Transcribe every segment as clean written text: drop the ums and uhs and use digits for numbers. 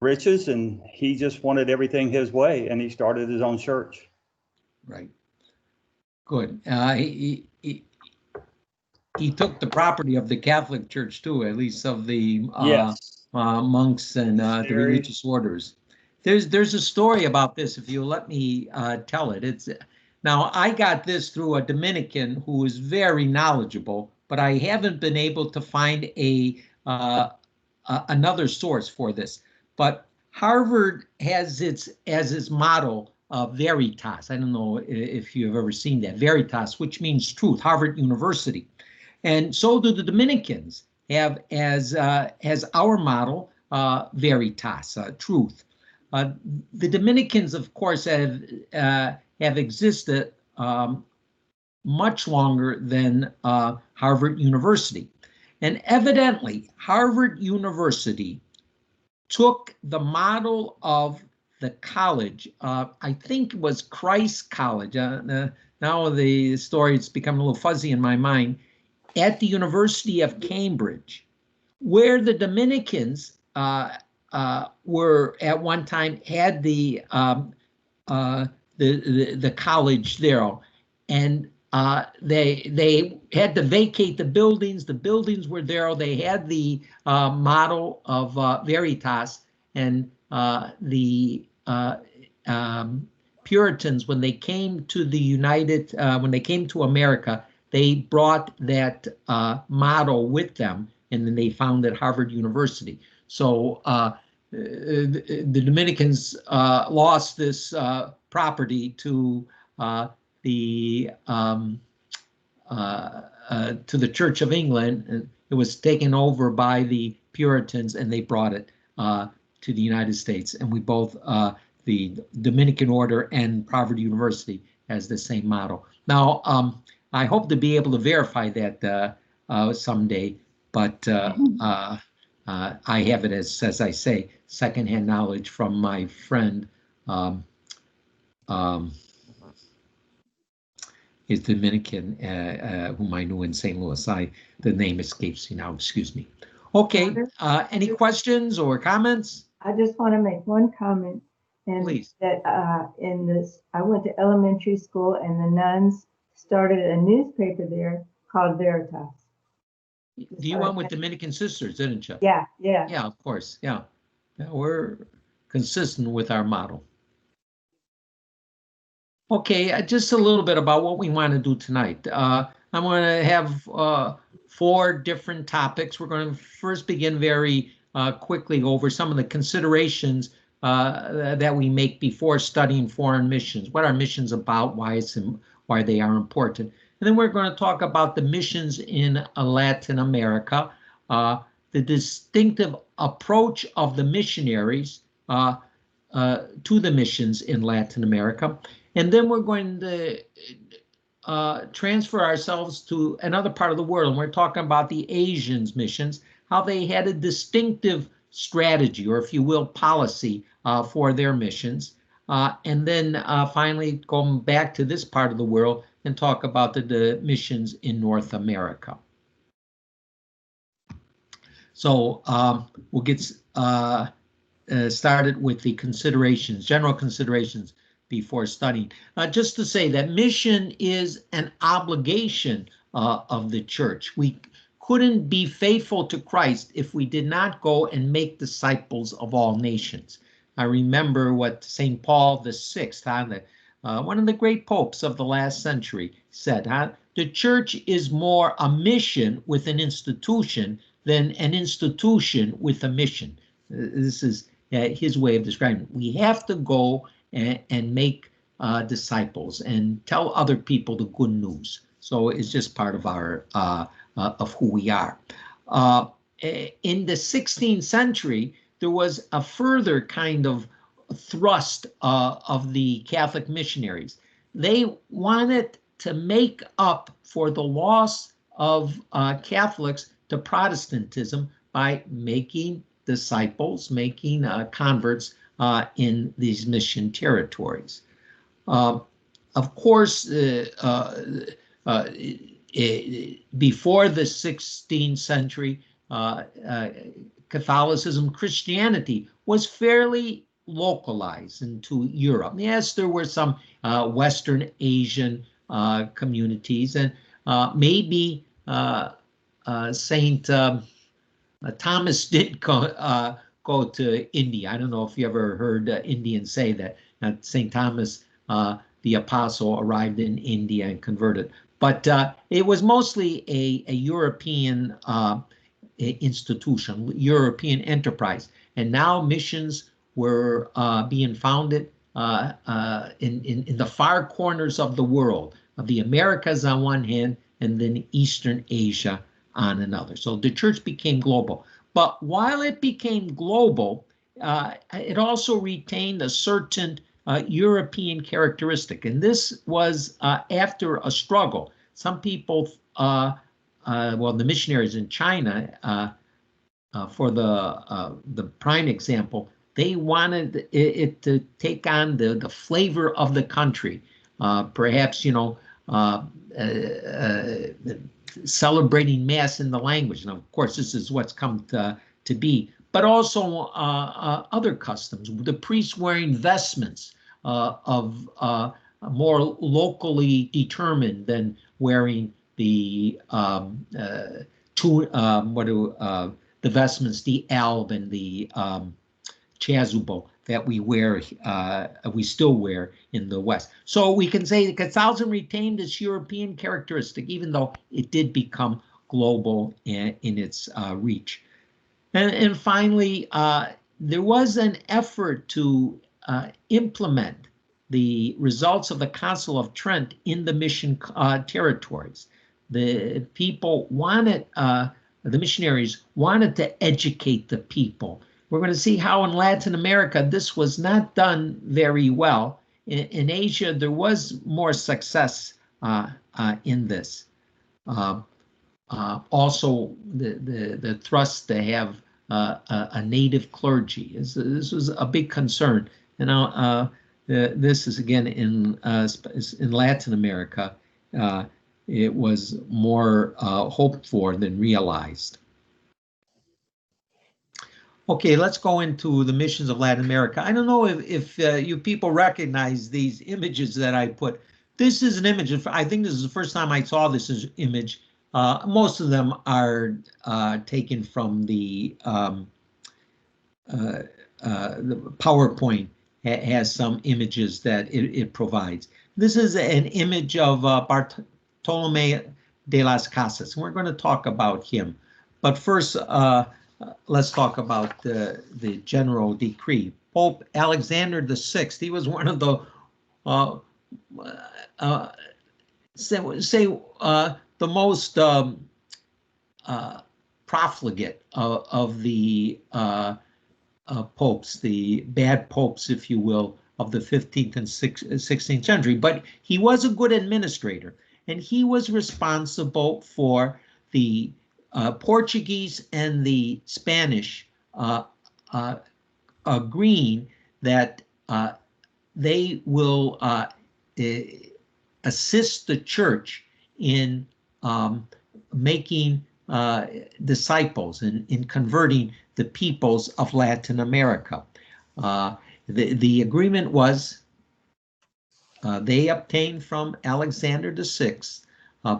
riches, and he just wanted everything his way, and he started his own church. Right. Good. He took the property of the Catholic Church too, at least of the Yes. monks and the religious orders. There's a story about this, if you let me tell it. It's now I got this through a Dominican who is very knowledgeable, but I haven't been able to find another source for this. But Harvard has its motto Veritas. I don't know if you've ever seen that. Veritas, which means truth. Harvard University. And so do the Dominicans have as our model, Veritas, truth. The Dominicans, of course, have existed much longer than Harvard University. And evidently, Harvard University took the model of the college, I think it was Christ College. Now the story's become a little fuzzy in my mind, at the University of Cambridge, where the Dominicans were at one time had the college there, and they had to vacate the buildings. The buildings were there. They had the model of Veritas, and the Puritans, when they came to when they came to America, they brought that model with them, and then they founded Harvard University. So the Dominicans lost this property to the Church of England. It was taken over by the Puritans, and they brought it to the United States. And we both, the Dominican Order and Harvard University, has the same model. Now, I hope to be able to verify that someday, but I have it as I say, secondhand knowledge from my friend, is Dominican, whom I knew in St. Louis. The name escapes me now, excuse me. Okay, any questions or comments? I just want to make one comment. And please. That I went to elementary school, and the nuns started a newspaper there called Veritas. You went with Dominican sisters, didn't you? Yeah, yeah. Yeah, of course, yeah. We're consistent with our model. Okay, just a little bit about what we want to do tonight. I'm going to have 4 different topics. We're going to first begin very quickly over some of the considerations that we make before studying foreign missions. What are missions about? Why they are important. And then we're going to talk about the missions in Latin America, the distinctive approach of the missionaries to the missions in Latin America. And then we're going to transfer ourselves to another part of the world. And we're talking about the Asians missions, how they had a distinctive strategy, or if you will, policy for their missions. And then finally going back to this part of the world and talk about the missions in North America. So we'll get started with the considerations, general considerations before studying. Just to say that mission is an obligation of the church. We couldn't be faithful to Christ if we did not go and make disciples of all nations. I remember what St. Paul VI, one of the great popes of the last century, said, the church is more a mission with an institution than an institution with a mission. This is his way of describing it. We have to go and make disciples and tell other people the good news. So it's just part of our of who we are. In the 16th century, there was a further kind of thrust of the Catholic missionaries. They wanted to make up for the loss of Catholics to Protestantism by making disciples, making converts in these mission territories. Of course, before the 16th century, Catholicism, Christianity was fairly localized into Europe. Yes, there were some Western Asian communities, and maybe Saint Thomas did go to India. I don't know if you ever heard Indians say that Saint Thomas, the apostle, arrived in India and converted. But it was mostly a European institution, European enterprise. And now missions were being founded in the far corners of the world, of the Americas on one hand, and then Eastern Asia on another. So the church became global. But while it became global, it also retained a certain European characteristic. And this was after a struggle. Some people, well, the missionaries in China, for the prime example, they wanted it to take on the flavor of the country. Perhaps, celebrating Mass in the language. And of course, this is what's come to be, but also other customs. The priests wearing vestments of more locally determined than wearing the vestments, the alb and the chasuble that we wear, we still wear in the West. So we can say that Catholicism retained its European characteristic, even though it did become global in its reach. And finally, there was an effort to implement the results of the Council of Trent in the mission territories. The people wanted, the missionaries wanted to educate the people. We're going to see how in Latin America this was not done very well. In Asia, there was more success in this. Also, the thrust to have a native clergy. This was a big concern. And this is again in Latin America. It was more hoped for than realized. Okay, let's go into the missions of Latin America. I don't know if you people recognize these images that I put. This is an image. I think this is the first time I saw this image. Most of them are taken from the PowerPoint. Has some images that it provides. This is an image of Bartolome de las Casas. We're going to talk about him. But first, let's talk about the general decree. Pope Alexander VI, he was one of the, the most profligate of the popes, the bad popes, if you will, of the 15th and 16th century. But he was a good administrator, and he was responsible for the Portuguese and the Spanish agreeing that they will assist the church in making disciples and in converting the peoples of Latin America. The agreement was they obtained from Alexander VI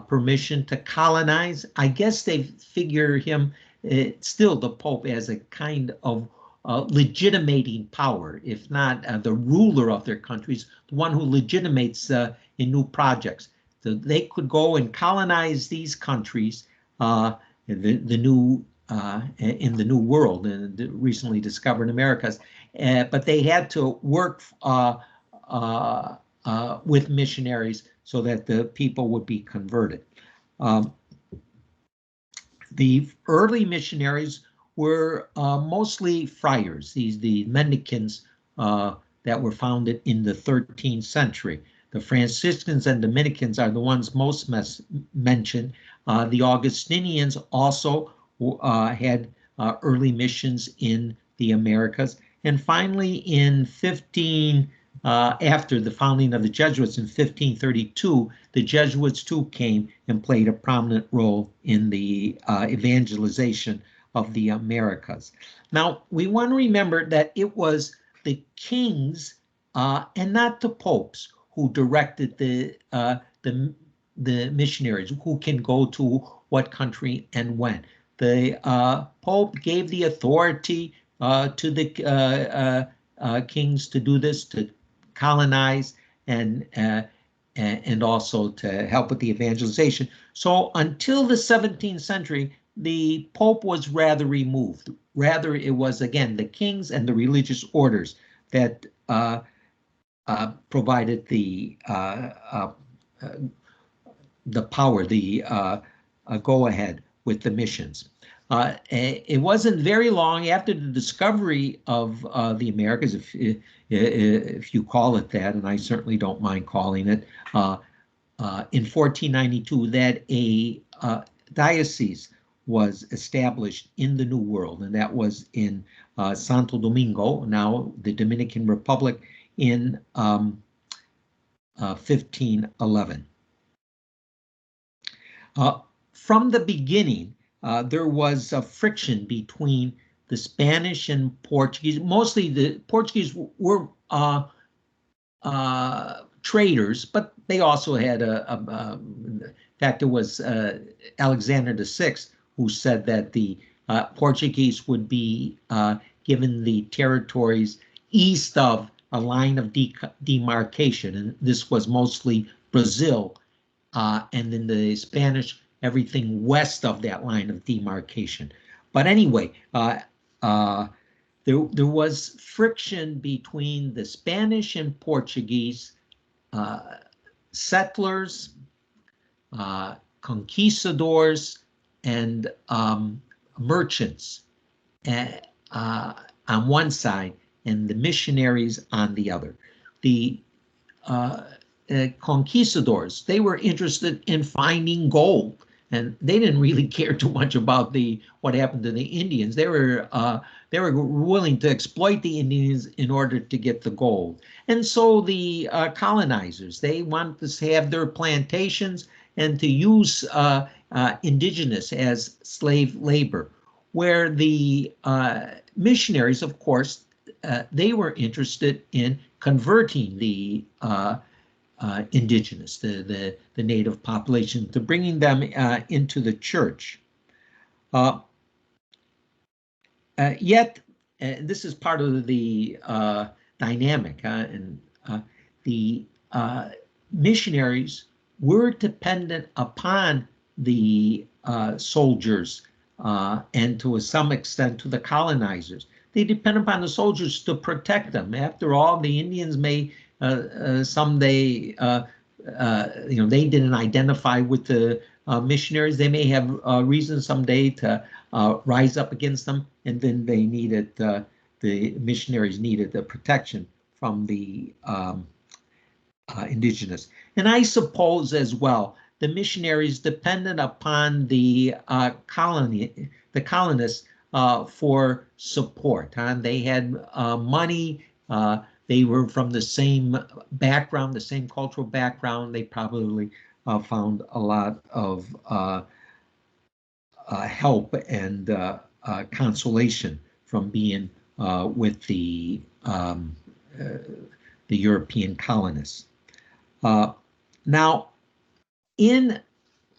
permission to colonize. I guess they figure him still the Pope as a kind of legitimating power, if not the ruler of their countries, the one who legitimates in new projects. So they could go and colonize these countries, in the new world, and the recently discovered Americas, but they had to work with missionaries so that the people would be converted. The early missionaries were mostly friars, the mendicants that were founded in the 13th century. The Franciscans and Dominicans are the ones most mentioned. The Augustinians also had early missions in the Americas. And finally, in after the founding of the Jesuits in 1532, the Jesuits too came and played a prominent role in the evangelization of the Americas. Now, we want to remember that it was the kings and not the popes who directed the missionaries, who can go to what country and when. The Pope gave the authority to the kings to do this, to colonize and also to help with the evangelization. So until the 17th century, the Pope was rather removed. Rather, it was, again, the kings and the religious orders that provided the power, the go-ahead with the missions. It wasn't very long after the discovery of the Americas, if you call it that, and I certainly don't mind calling it, in 1492, that a diocese was established in the New World, and that was in Santo Domingo, now the Dominican Republic, in 1511. From the beginning, there was a friction between the Spanish and Portuguese. Mostly the Portuguese were traders, but they also had in fact, it was Alexander VI who said that the Portuguese would be given the territories east of a line of demarcation, and this was mostly Brazil, and then the Spanish, everything west of that line of demarcation. But anyway, there was friction between the Spanish and Portuguese settlers, conquistadors, and merchants on one side, and the missionaries on the other. The conquistadors, they were interested in finding gold, and they didn't really care too much about what happened to the Indians. They were willing to exploit the Indians in order to get the gold. And so the colonizers, they wanted to have their plantations and to use indigenous as slave labor, where the missionaries, of course, they were interested in converting the indigenous, the native population, to bringing them into the church. Yet, this is part of the dynamic, and the missionaries were dependent upon the soldiers and to some extent to the colonizers. They depend upon the soldiers to protect them. After all, the Indians may someday, they didn't identify with the missionaries. They may have reason someday to rise up against them, and then they needed, the missionaries needed the protection from the indigenous. And I suppose as well, the missionaries depended upon the colonists for support. They had money. They were from the same background, the same cultural background. They probably found a lot of help and consolation from being with the European colonists. Now, in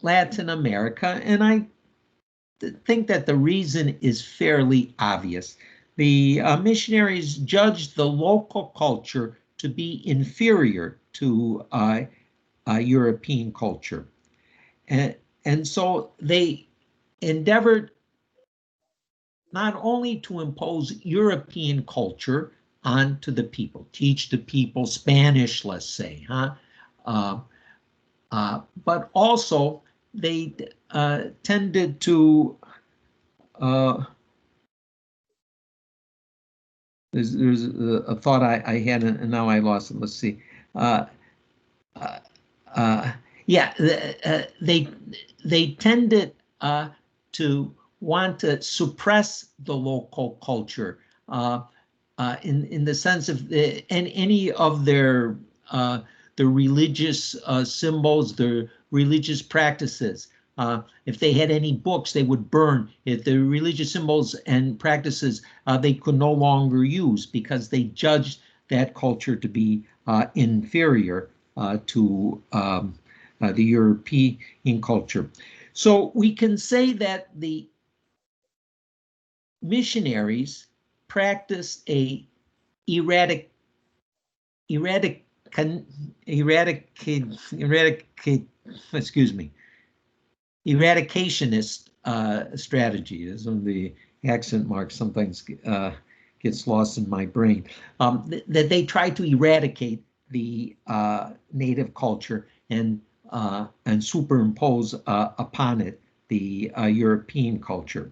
Latin America, and I think that the reason is fairly obvious, the missionaries judged the local culture to be inferior to European culture. And so they endeavored not only to impose European culture onto the people, teach the people Spanish, let's say, but also they tended to there's a thought I had and now I lost it. Let's see. They tended to want to suppress the local culture in the sense of any of the religious symbols, the religious practices If they had any books, they would burn. If the religious symbols and practices they could no longer use because they judged that culture to be inferior to the European culture. So we can say that the missionaries practiced a eradicationist strategy. As the accent mark sometimes gets lost in my brain. That they try to eradicate the native culture and superimpose upon it the European culture.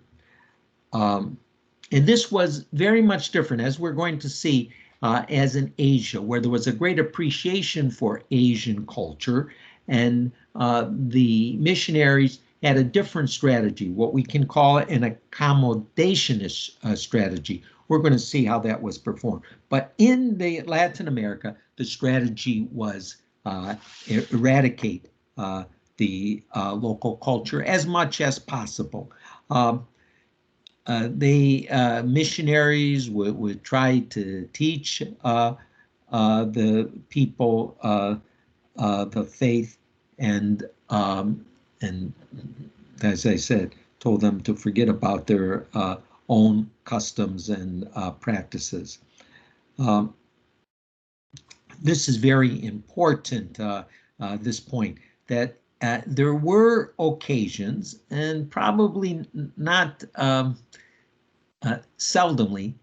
And this was very much different, as we're going to see, as in Asia, where there was a great appreciation for Asian culture, and the missionaries had a different strategy, what we can call an accommodationist strategy. We're going to see how that was performed. But in the Latin America, the strategy was eradicate the local culture as much as possible. The missionaries would try to teach the people the faith, and as I said, told them to forget about their own customs and practices. This is very important, this point, that there were occasions, and probably not seldomly,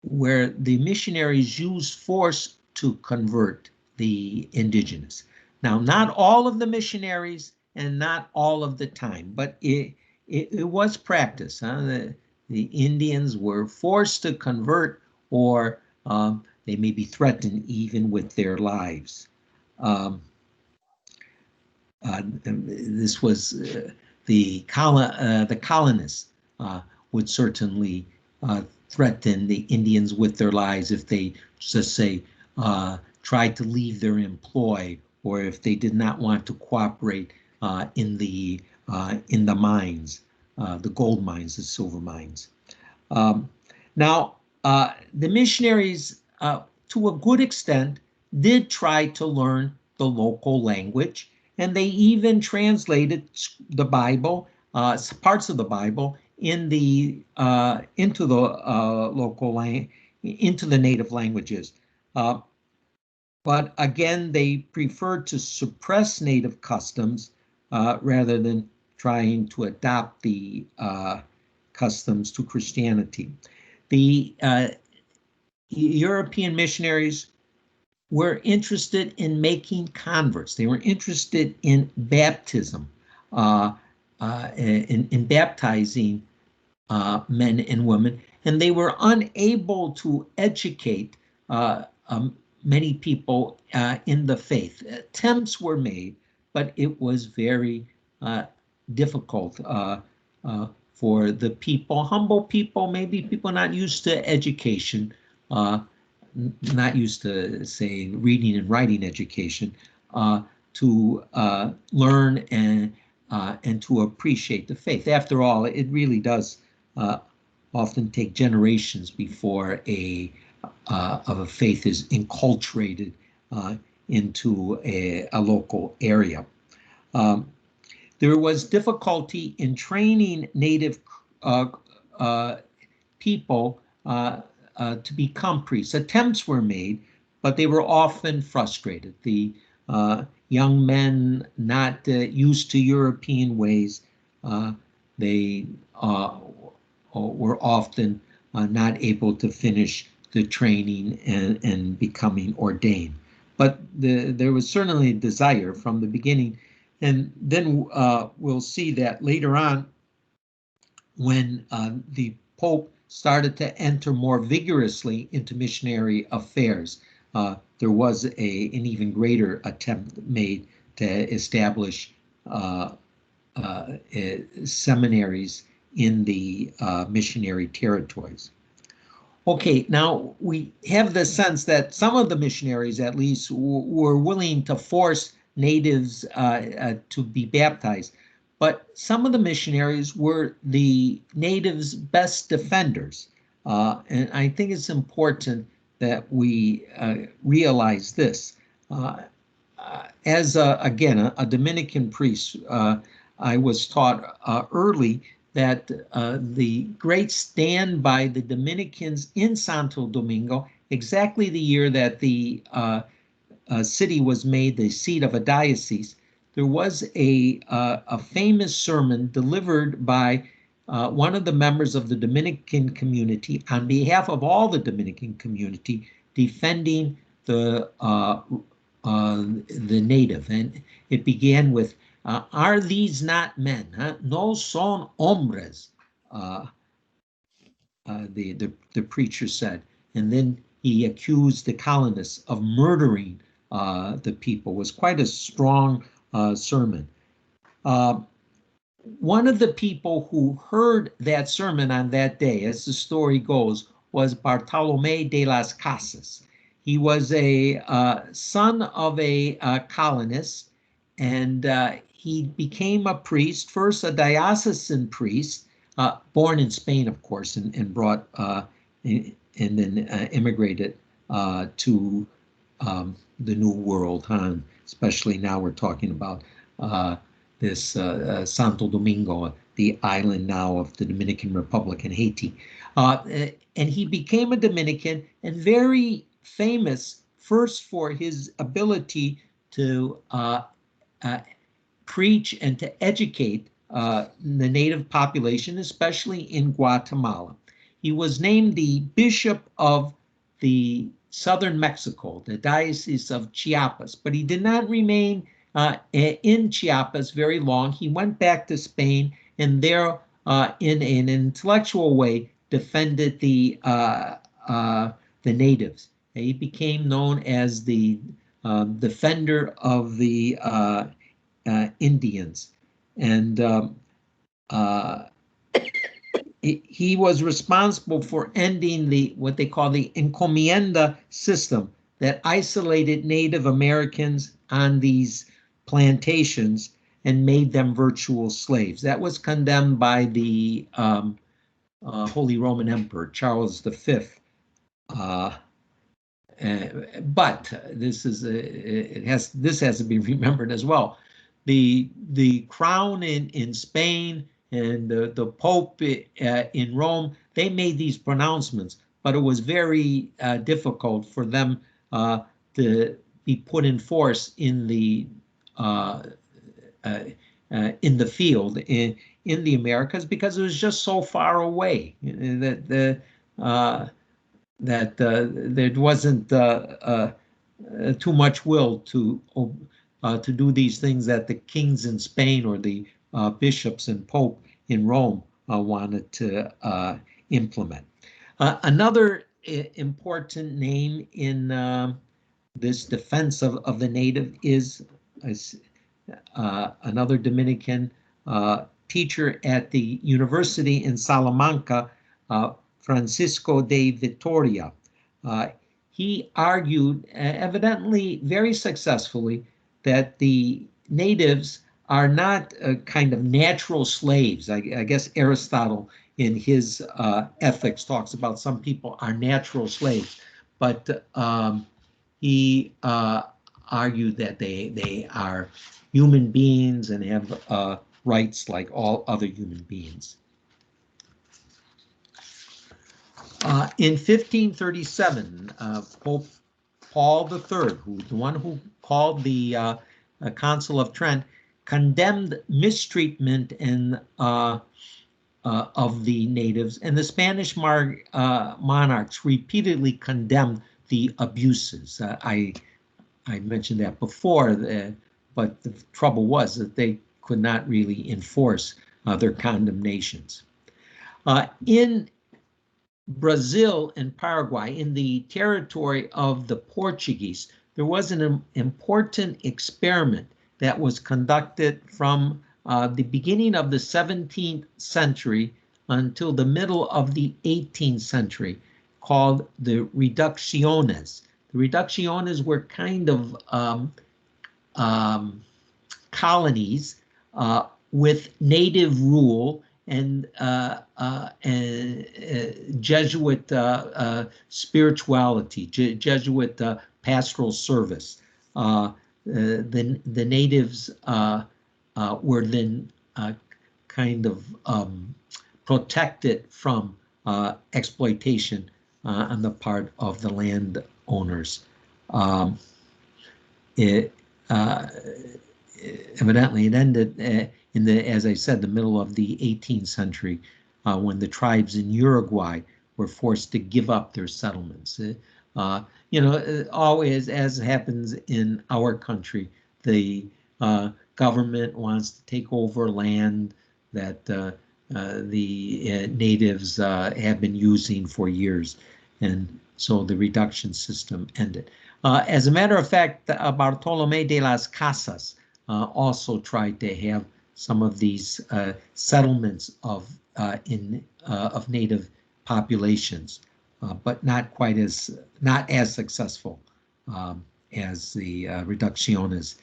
where the missionaries used force to convert the indigenous. Now, not all of the missionaries and not all of the time, but it was practice. The Indians were forced to convert, or they may be threatened even with their lives. This was the colonists would certainly threaten the Indians with their lives if they, just say, tried to leave their employ, or if they did not want to cooperate in the mines, the gold mines, the silver mines. Now, the missionaries, to a good extent, did try to learn the local language, and they even translated the Bible, parts of the Bible, into the local language, into the native languages. But again, they preferred to suppress native customs rather than trying to adopt the customs to Christianity. The European missionaries were interested in making converts. They were interested in baptism, in baptizing men and women, and they were unable to educate many people in the faith. Attempts were made, but it was very difficult for the people, humble people, maybe people not used to education, not used to, say, reading and writing education, to learn and to appreciate the faith. After all, it really does often take generations before a faith is enculturated into a local area. There was difficulty in training native people to become priests. Attempts were made, but they were often frustrated. The young men not used to European ways, they were often not able to finish the training and becoming ordained. But there was certainly a desire from the beginning. And then we'll see that later on, when the Pope started to enter more vigorously into missionary affairs, there was an even greater attempt made to establish seminaries in the missionary territories. Okay, now we have the sense that some of the missionaries, at least, were willing to force natives to be baptized, but some of the missionaries were the natives' best defenders. And I think it's important that we realize this. As again, a Dominican priest, I was taught early that the great stand by the Dominicans in Santo Domingo, exactly the year that the city was made the seat of a diocese, there was a famous sermon delivered by one of the members of the Dominican community on behalf of all the Dominican community, defending the native. And it began with, are these not men? Huh? No son hombres, the preacher said. And then he accused the colonists of murdering the people. It was quite a strong sermon. One of the people who heard that sermon on that day, as the story goes, was Bartolomé de las Casas. He was a son of a colonist, and he became a priest, first a diocesan priest, born in Spain, of course, and brought and then immigrated to the New World, especially now we're talking about this Santo Domingo, the island now of the Dominican Republic and Haiti. And he became a Dominican and very famous first for his ability to preach and to educate the native population, especially in Guatemala. He was named the Bishop of the Southern Mexico, the Diocese of Chiapas, but he did not remain in Chiapas very long. He went back to Spain and there in an intellectual way defended the natives. He became known as the defender of the Indians. And he was responsible for ending what they call the encomienda system that isolated Native Americans on these plantations and made them virtual slaves. That was condemned by the Holy Roman Emperor Charles V. But this has to be remembered as well. The crown in Spain and the Pope in Rome, they made these pronouncements, but it was very difficult for them to be put in force in the field in the Americas, because it was just so far away that there wasn't too much will to do these things that the kings in Spain or the bishops and Pope in Rome wanted to implement. Another important name in this defense of the native is another Dominican teacher at the University in Salamanca, Francisco de Vitoria. He argued, evidently very successfully, that the natives are not kind of natural slaves. I guess Aristotle in his Ethics talks about some people are natural slaves, but he argued that they are human beings and have rights like all other human beings. In 1537, Pope Paul III, the one who called the Council of Trent, condemned mistreatment of the natives, and the Spanish monarchs repeatedly condemned the abuses. I mentioned that before, but the trouble was that they could not really enforce their condemnations. In Brazil and Paraguay, in the territory of the Portuguese, there was an important experiment that was conducted from the beginning of the 17th century until the middle of the 18th century, called the reducciones. The reducciones were kind of colonies with native rule and Jesuit spirituality, Jesuit pastoral service. The natives were then kind of protected from exploitation on the part of the landowners. Evidently, it ended in the, as I said, the middle of the 18th century, when the tribes in Uruguay were forced to give up their settlements. You know, always, as happens in our country, the government wants to take over land that the natives have been using for years, and so the reduction system ended. As a matter of fact, Bartolomé de las Casas also tried to have some of these settlements of native populations, but not as successful as the reducciones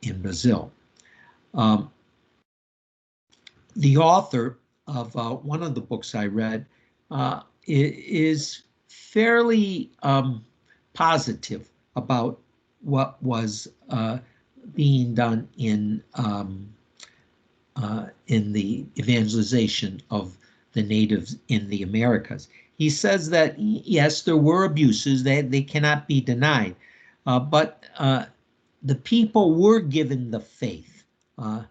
in Brazil. The author of one of the books I read is fairly positive about what was being done in the evangelization of the natives in the Americas. He says that yes, there were abuses, that they cannot be denied, but the people were given the faith, and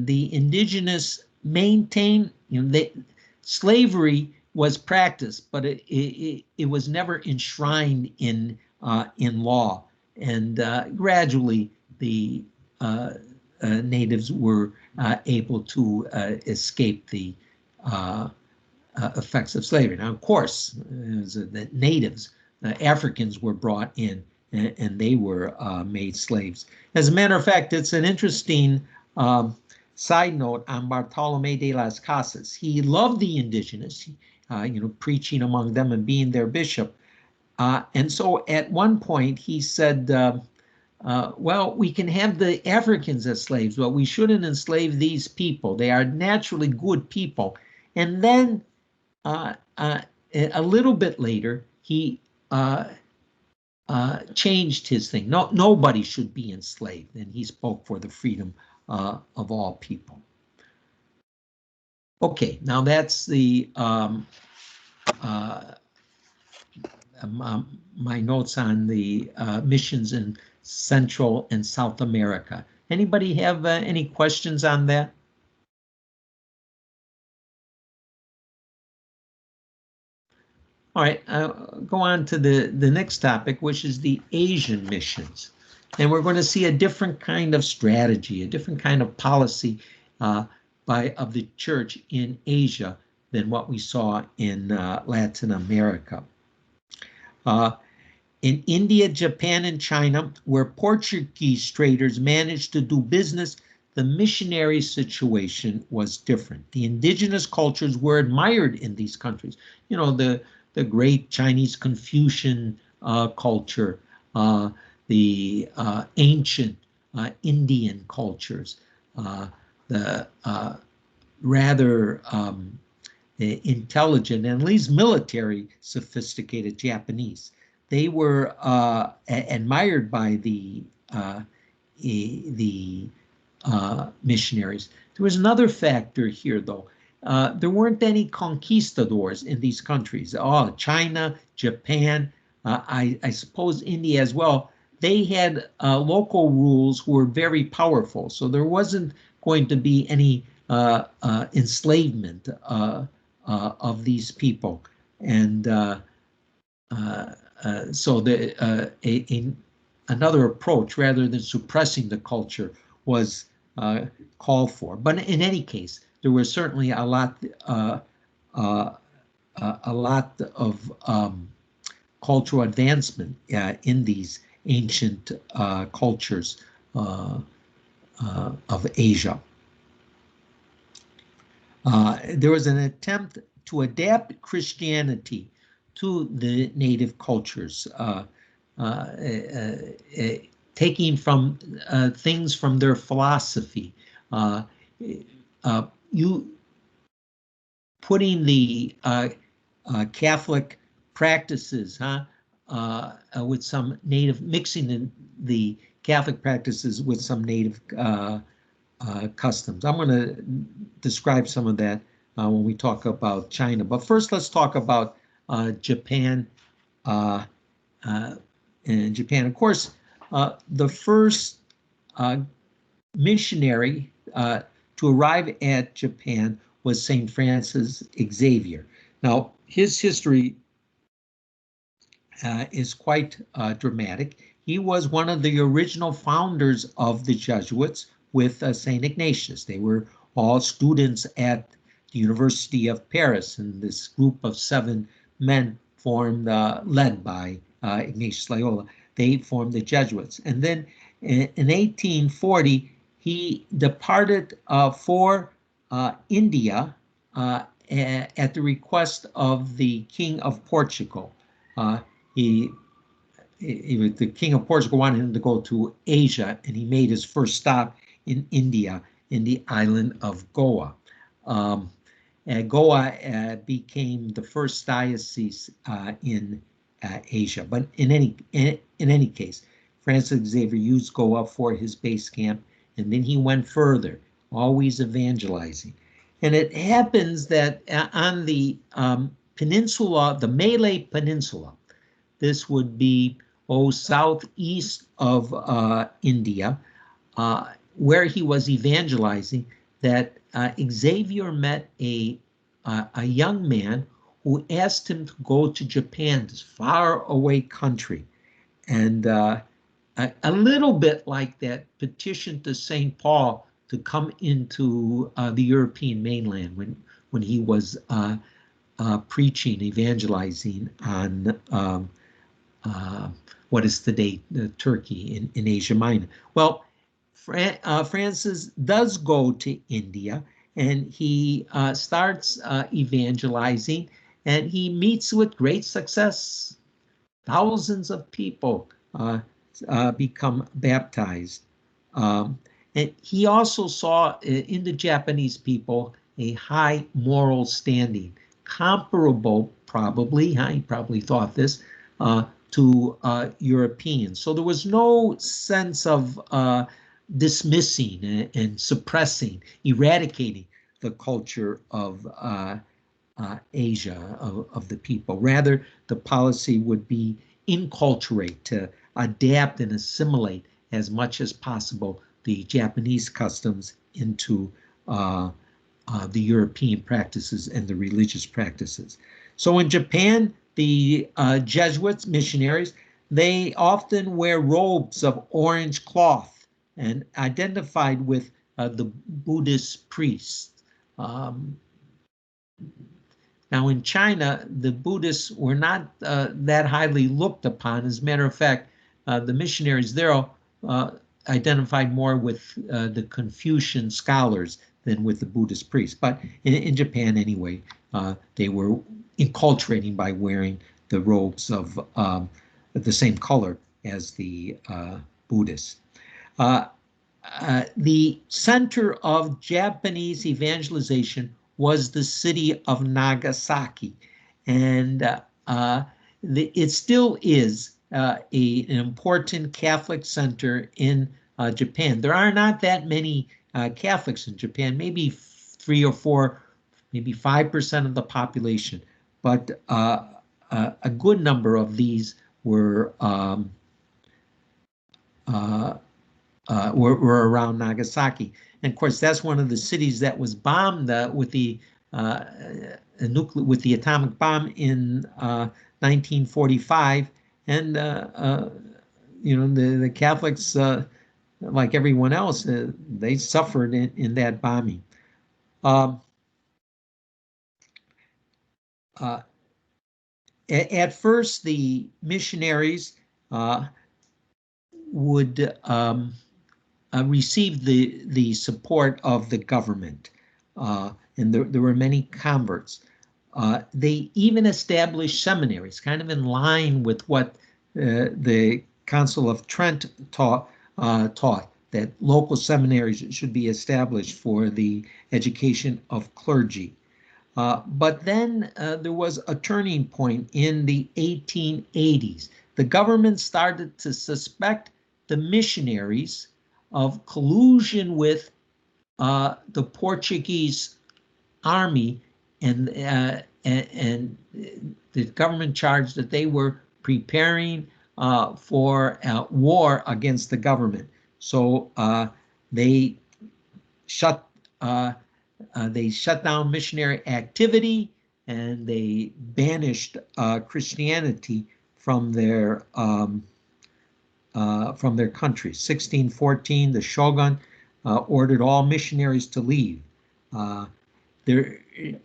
the indigenous maintained, you know, slavery was practiced, but it was never enshrined in law, and gradually the natives were able to escape the effects of slavery. Now, of course, the natives, Africans were brought in, and they were made slaves. As a matter of fact, it's an interesting side note on Bartolomé de las Casas. He loved the indigenous, you know, preaching among them and being their bishop. And so at one point he said, well, we can have the Africans as slaves, but we shouldn't enslave these people. They are naturally good people. And then a little bit later, he changed his thing. No, nobody should be enslaved, and he spoke for the freedom of all people. Okay, now that's the my notes on the missions in Central and South America. Anybody have any questions on that? All right, go on to the next topic, which is the Asian missions. And we're going to see a different kind of strategy, a different kind of policy of the church in Asia than what we saw in Latin America. In India, Japan, and China, where Portuguese traders managed to do business, the missionary situation was different. The indigenous cultures were admired in these countries. You know, the great Chinese Confucian culture, the ancient Indian cultures, the rather intelligent and at least military sophisticated Japanese. They were admired by the missionaries. There was another factor here, though. There weren't any conquistadors in these countries. China, Japan, I suppose India as well. They had local rules who were very powerful, so there wasn't going to be any enslavement of these people. And so another approach, rather than suppressing the culture, was called for. But in any case, there was certainly a lot of cultural advancement in these ancient cultures of Asia. There was an attempt to adapt Christianity to the native cultures, taking from things from their philosophy, You putting the Catholic practices, with some native, mixing the Catholic practices with some native customs. I'm going to describe some of that when we talk about China. But first, let's talk about Japan. In Japan, of course, the first missionary to arrive at Japan was St. Francis Xavier. Now, his history is quite dramatic. He was one of the original founders of the Jesuits with St. Ignatius. They were all students at the University of Paris, and this group of 7 men formed, led by Ignatius Loyola. They formed the Jesuits. And then in 1840, he departed for India at the request of the King of Portugal. The King of Portugal wanted him to go to Asia, and he made his first stop in India, in the island of Goa. Goa became the first diocese in Asia. But in any case, Francis Xavier used Goa for his base camp, and then he went further, always evangelizing. And it happens that on the peninsula, the Malay Peninsula, this would be southeast of India, where he was evangelizing, that Xavier met a young man who asked him to go to Japan, this far away country. And a little bit like that petition to St. Paul to come into the European mainland when he was preaching, evangelizing on what is today Turkey in Asia Minor. Well, Francis does go to India, and he starts evangelizing, and he meets with great success. Thousands of people become baptized. And he also saw in the Japanese people a high moral standing, comparable probably, he probably thought this, to Europeans. So there was no sense of dismissing and suppressing, eradicating the culture of Asia, of the people. Rather, the policy would be inculturate, to adapt and assimilate as much as possible the Japanese customs into the European practices and the religious practices. So in Japan, the Jesuits, missionaries, they often wear robes of orange cloth and identified with the Buddhist priests. Now in China, the Buddhists were not that highly looked upon. As a matter of fact, the missionaries there identified more with the Confucian scholars than with the Buddhist priests. But in Japan anyway, they were enculturating by wearing the robes of the same color as the Buddhists. The center of Japanese evangelization was the city of Nagasaki, and it still is an important Catholic center in Japan. There are not that many Catholics in Japan, maybe 3 or 4, maybe 5% of the population, but a good number of these were around Nagasaki. And of course, that's one of the cities that was bombed with the atomic bomb in 1945. And the Catholics, like everyone else, they suffered in that bombing. At first, the missionaries would receive the support of the government, and there were many converts. They even established seminaries, kind of in line with what the Council of Trent taught. that local seminaries should be established for the education of clergy. But then there was a turning point in the 1880s. The government started to suspect the missionaries of collusion with the Portuguese army, and the government charged that they were preparing for war against the government. So they shut down missionary activity, and they banished Christianity from their country. 1614, the shogun ordered all missionaries to leave.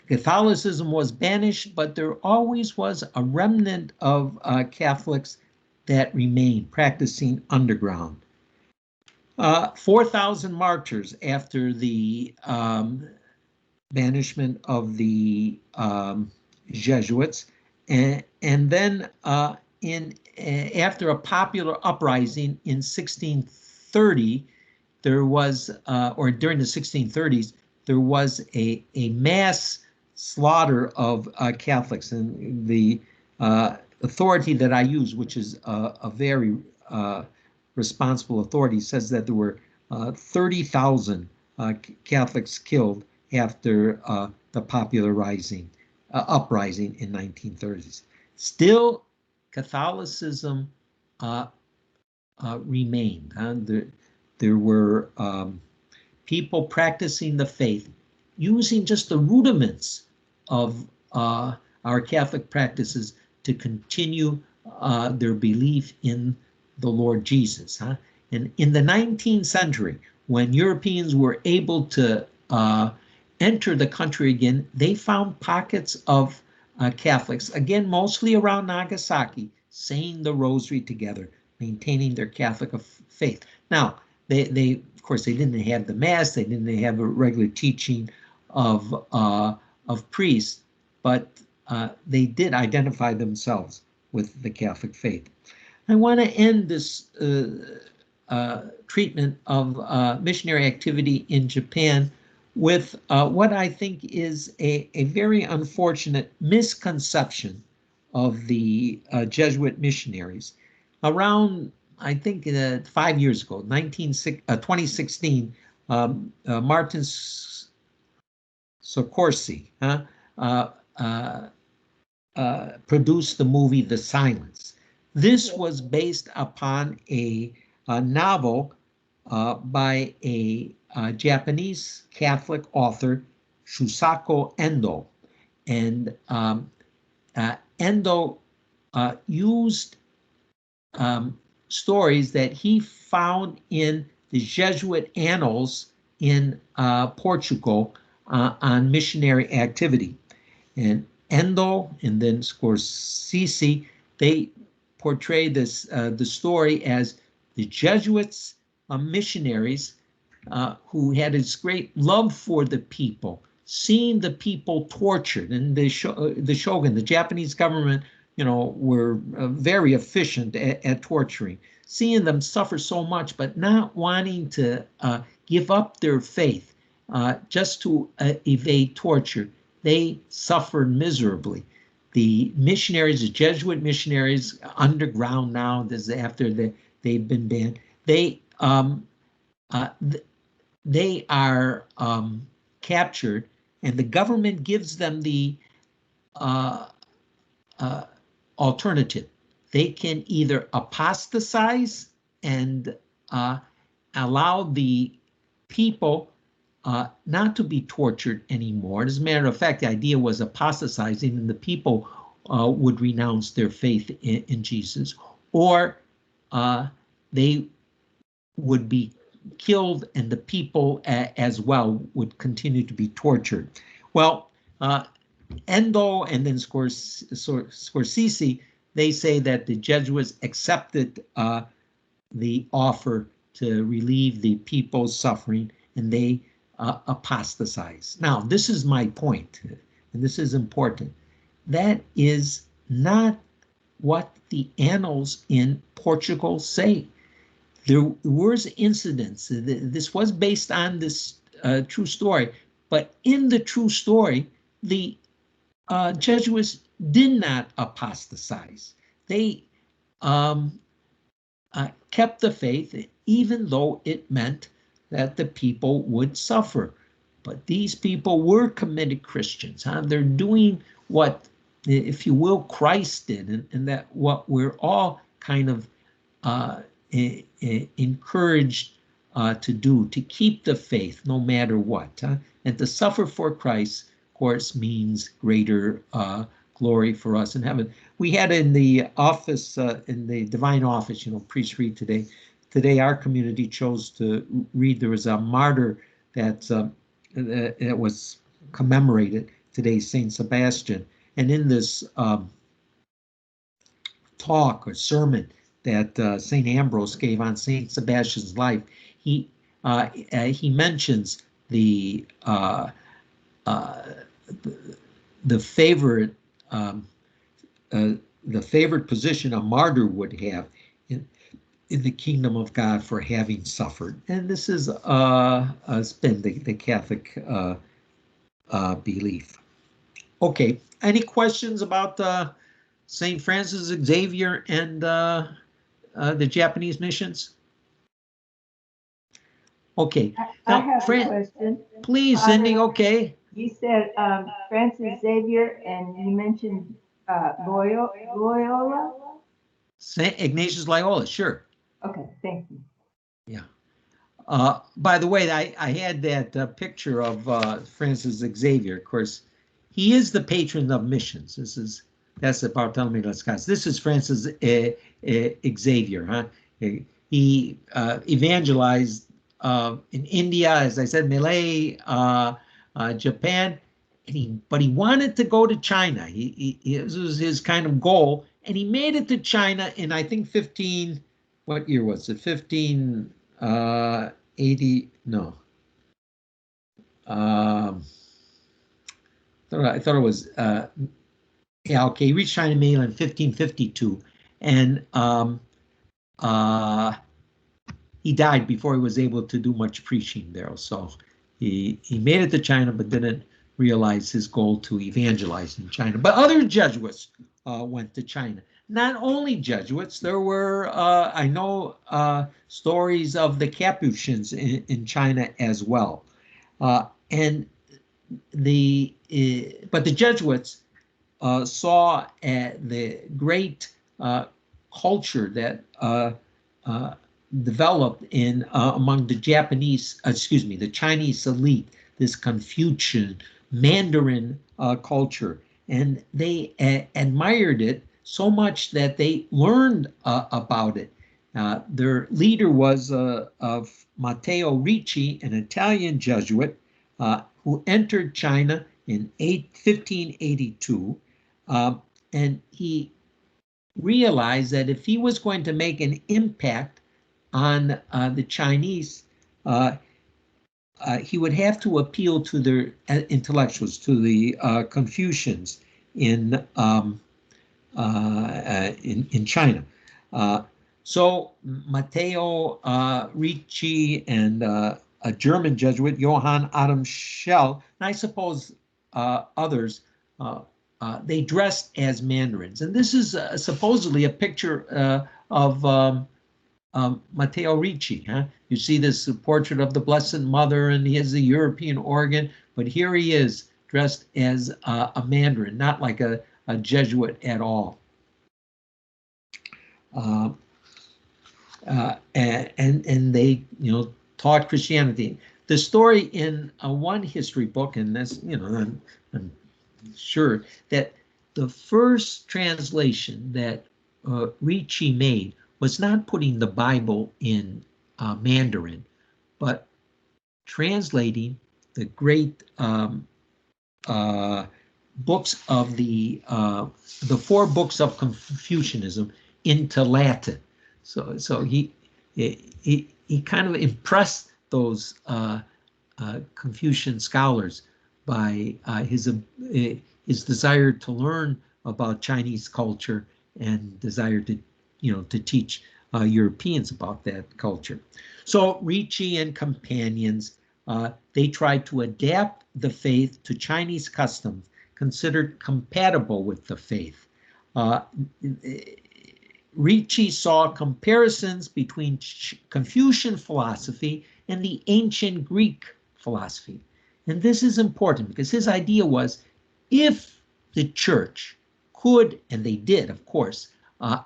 Catholicism was banished, but there always was a remnant of Catholics that remained practicing underground. 4,000 martyrs after the banishment of the Jesuits, and then after a popular uprising in 1630, there was, or during the 1630s, there was a mass slaughter of Catholics, and the authority that I use, which is a very responsible authority, says that there were 30,000 Catholics killed after the popular uprising in 1930s. Still, Catholicism remained. There were people practicing the faith using just the rudiments of our Catholic practices to continue their belief in the Lord Jesus. And in the 19th century, when Europeans were able to enter the country again, they found pockets of Catholics, again, mostly around Nagasaki, saying the rosary together, maintaining their Catholic faith. Now, they of course, they didn't have the Mass, they didn't have a regular teaching of priests, but they did identify themselves with the Catholic faith. I want to end this treatment of missionary activity in Japan with what I think is a very unfortunate misconception of the Jesuit missionaries. Around, I think 5 years ago, 2016, Martin Scorsese produced the movie The Silence. This was based upon a novel by a Japanese Catholic author, Shusaku Endo. And Endo used stories that he found in the Jesuit annals in Portugal on missionary activity. And Endo and then Scorsese, they portray this the story as the Jesuits missionaries who had this great love for the people, seeing the people tortured, and the shogun, the Japanese government, were very efficient at torturing, seeing them suffer so much, but not wanting to give up their faith just to evade torture. They suffered miserably. The missionaries, the Jesuit missionaries, underground now, this after they've been banned, they are captured, and the government gives them the alternative. They can either apostatize and allow the people not to be tortured anymore. As a matter of fact, the idea was apostatizing, and the people would renounce their faith in Jesus, or they would be killed, and the people as well would continue to be tortured. Well, Endo and then Scorsese, they say that the Jesuits accepted the offer to relieve the people's suffering, and they apostatized. Now, this is my point, and this is important. That is not what the annals in Portugal say. there was incidents. This was based on this true story, but in the true story, the Jesuits did not apostatize. They kept the faith, even though it meant that the people would suffer. But these people were committed Christians. Huh? They're doing what, if you will, Christ did, and that what we're all kind of encouraged to do, to keep the faith no matter what. Huh? And to suffer for Christ, of course, means greater glory for us in heaven. We had in the office, in the divine office, priests read today. Today, our community chose to read. There was a martyr that was commemorated today, Saint Sebastian. And in this talk or sermon that Saint Ambrose gave on Saint Sebastian's life, he mentions the favorite position a martyr would have in the kingdom of God for having suffered. And this is been the Catholic belief. Okay, any questions about St. Francis Xavier and the Japanese missions? Okay. I have a question. Please, Cindy, okay. You said Francis Xavier, and you mentioned Loyola? St. Ignatius Loyola, sure. Okay, thank you. Yeah. By the way, I had that picture of Francis Xavier. Of course, he is the patron of missions. That's the Bartolome de las Casas. This is Francis Xavier. Huh? He evangelized in India, as I said, Malay, Japan, but he wanted to go to China. This was his kind of goal, and he made it to China in, I think, what year was it? 1580? No. I thought it was. Yeah, okay. He reached China mainland in 1552, and he died before he was able to do much preaching there. So he made it to China, but didn't realize his goal to evangelize in China. But other Jesuits went to China. Not only Jesuits, there were, I know, stories of the Capuchins in China as well. But the Jesuits saw the great culture that developed in among the the Chinese elite, this Confucian Mandarin culture, and they admired it so much that they learned about it. Their leader was of Matteo Ricci, an Italian Jesuit who entered China in 1582, and he realized that if he was going to make an impact on the Chinese, he would have to appeal to their intellectuals, to the Confucians in China. So Matteo Ricci and a German Jesuit, Johann Adam Schell, and I suppose others, they dressed as mandarins. And this is supposedly a picture of Matteo Ricci. Huh? You see this portrait of the Blessed Mother, and he has a European organ, but here he is dressed as a mandarin, not like a Jesuit at all. And they, taught Christianity. The story in one history book, and this, I'm sure that the first translation that Ricci made was not putting the Bible in Mandarin, but translating the great books of the 4 books of Confucianism into Latin. So he kind of impressed those Confucian scholars by his desire to learn about Chinese culture and desire to to teach Europeans about that culture. So Ricci and companions, they tried to adapt the faith to Chinese customs considered compatible with the faith. Ricci saw comparisons between Confucian philosophy and the ancient Greek philosophy. And this is important because his idea was if the church could, and they did, of course,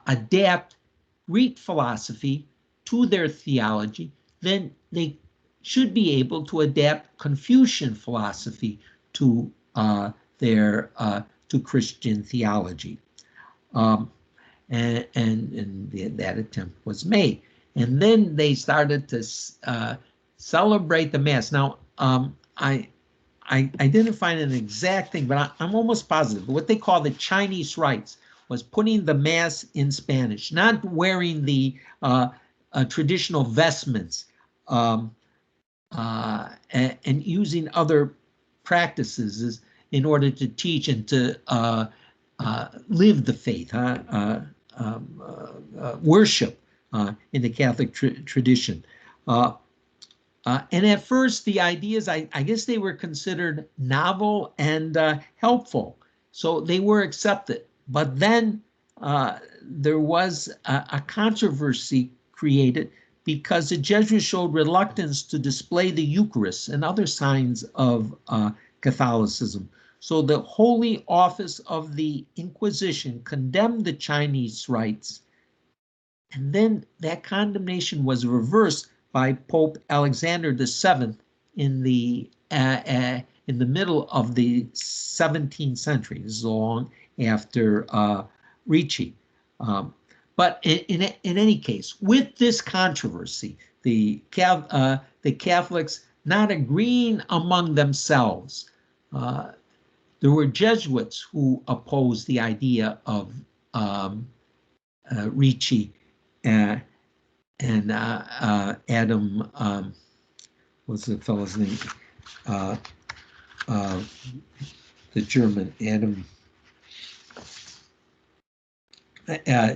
adapt Greek philosophy to their theology, then they should be able to adapt Confucian philosophy to to Christian theology. And that attempt was made. And then they started to celebrate the Mass. Now, I didn't find an exact thing, but I'm almost positive. What they call the Chinese rites was putting the Mass in Spanish, not wearing the traditional vestments, and using other practices in order to teach and to live the faith, worship in the Catholic tradition. And at first, the ideas, I guess they were considered novel and helpful, so they were accepted. But then there was a controversy created because the Jesuits showed reluctance to display the Eucharist and other signs of Catholicism. So the Holy Office of the Inquisition condemned the Chinese rites, and then that condemnation was reversed by Pope Alexander VII in the middle of the 17th century. This is long after Ricci. But in any case, with this controversy, the Catholics not agreeing among themselves, there were Jesuits who opposed the idea of Ricci and Adam, what's the fellow's name? The German, Adam,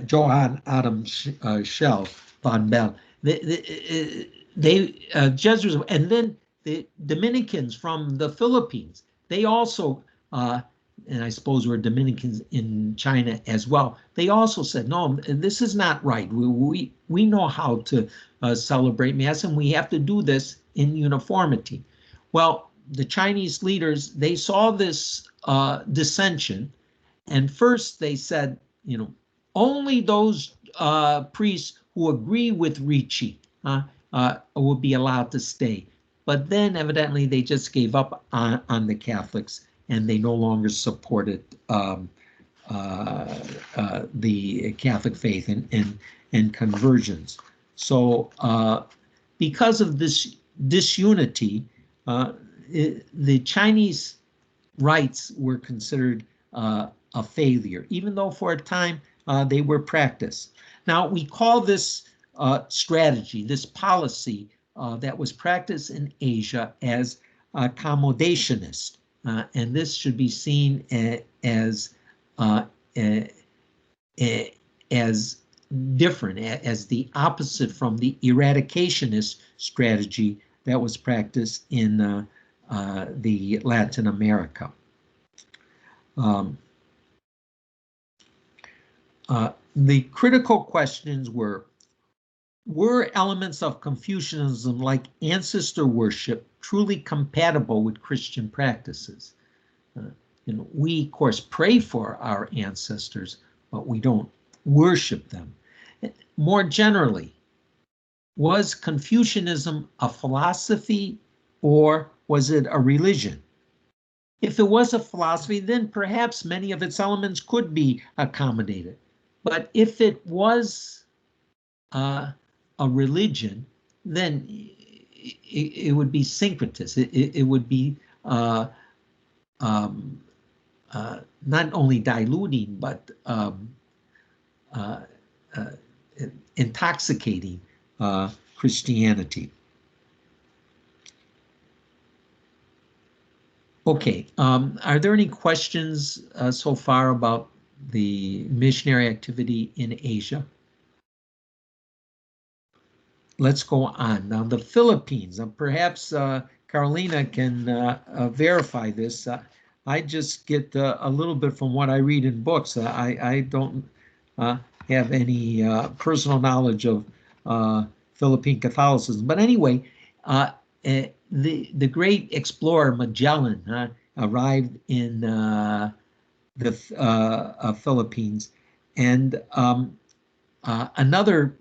Johann Adam Schell von Bell. They Jesuits, and then the Dominicans from the Philippines, they also, and I suppose were Dominicans in China as well, they also said, no, this is not right. We know how to celebrate Mass, and we have to do this in uniformity. Well, the Chinese leaders, they saw this dissension, and first they said, only those priests who agree with Ricci will be allowed to stay. But then evidently they just gave up on the Catholics, and they no longer supported the Catholic faith and conversions. So because of this disunity, the Chinese rites were considered a failure, even though for a time they were practiced. Now, we call this strategy, this policy that was practiced in Asia as accommodationist. And this should be seen as different, as the opposite from the eradicationist strategy that was practiced in the Latin America. The critical questions were elements of Confucianism like ancestor worship truly compatible with Christian practices? We, of course, pray for our ancestors, but we don't worship them. More generally, was Confucianism a philosophy or was it a religion? If it was a philosophy, then perhaps many of its elements could be accommodated. But if it was a religion, then it would be syncretist. It would be not only diluting, but intoxicating Christianity. Okay, are there any questions so far about the missionary activity in Asia? let's go on. Now, the Philippines, perhaps Carolina can verify this. I just get a little bit from what I read in books. I don't have any personal knowledge of Philippine Catholicism. But anyway, the great explorer Magellan arrived in the Philippines, and another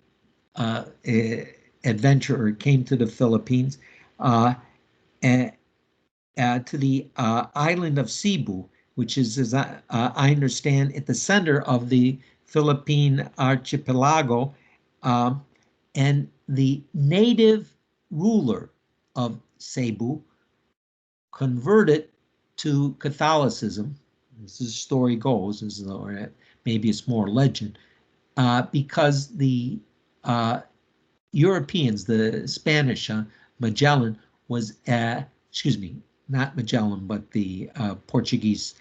adventurer came to the Philippines, and to the island of Cebu, which is, as I understand, at the center of the Philippine archipelago, and the native ruler of Cebu converted to Catholicism. As the story goes, or maybe it's more legend, because the Europeans, the Spanish, Magellan was, excuse me, not Magellan, but the Portuguese,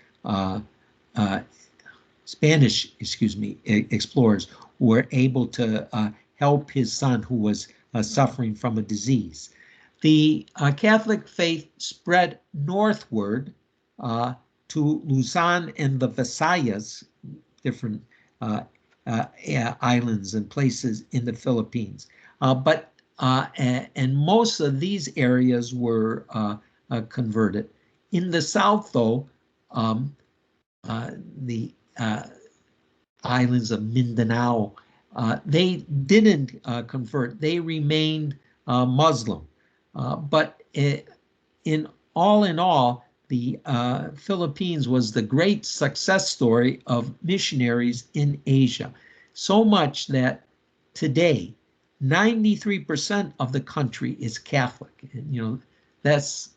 Spanish, excuse me, explorers were able to help his son who was suffering from a disease. The Catholic faith spread northward to Luzon and the Visayas, different islands and places in the Philippines. And most of these areas were converted. In the south, though, the islands of Mindanao, they didn't convert. They remained Muslim. But in all, the Philippines was the great success story of missionaries in Asia. So much that today, 93% of the country is Catholic. And, you know, that's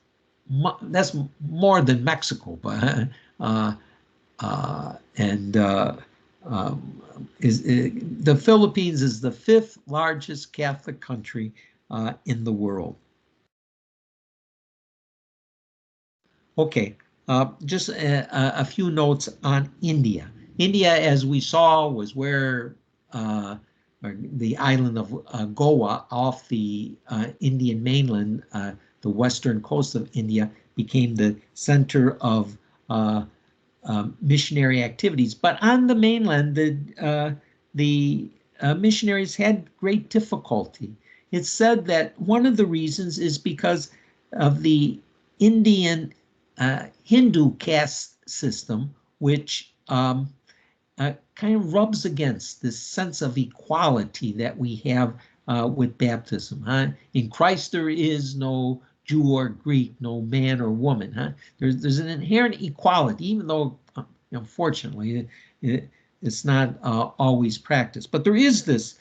more than Mexico, but the Philippines is the 5th largest Catholic country in the world. Okay, just a few notes on India. India, as we saw, was where the island of Goa off the Indian mainland, the western coast of India, became the center of missionary activities. But on the mainland, the missionaries had great difficulty. It's said that one of the reasons is because of the Indian Hindu caste system, which kind of rubs against this sense of equality that we have with baptism. In Christ there is no Jew or Greek, no man or woman. There's an inherent equality, even though, unfortunately, it's not always practiced. But there is this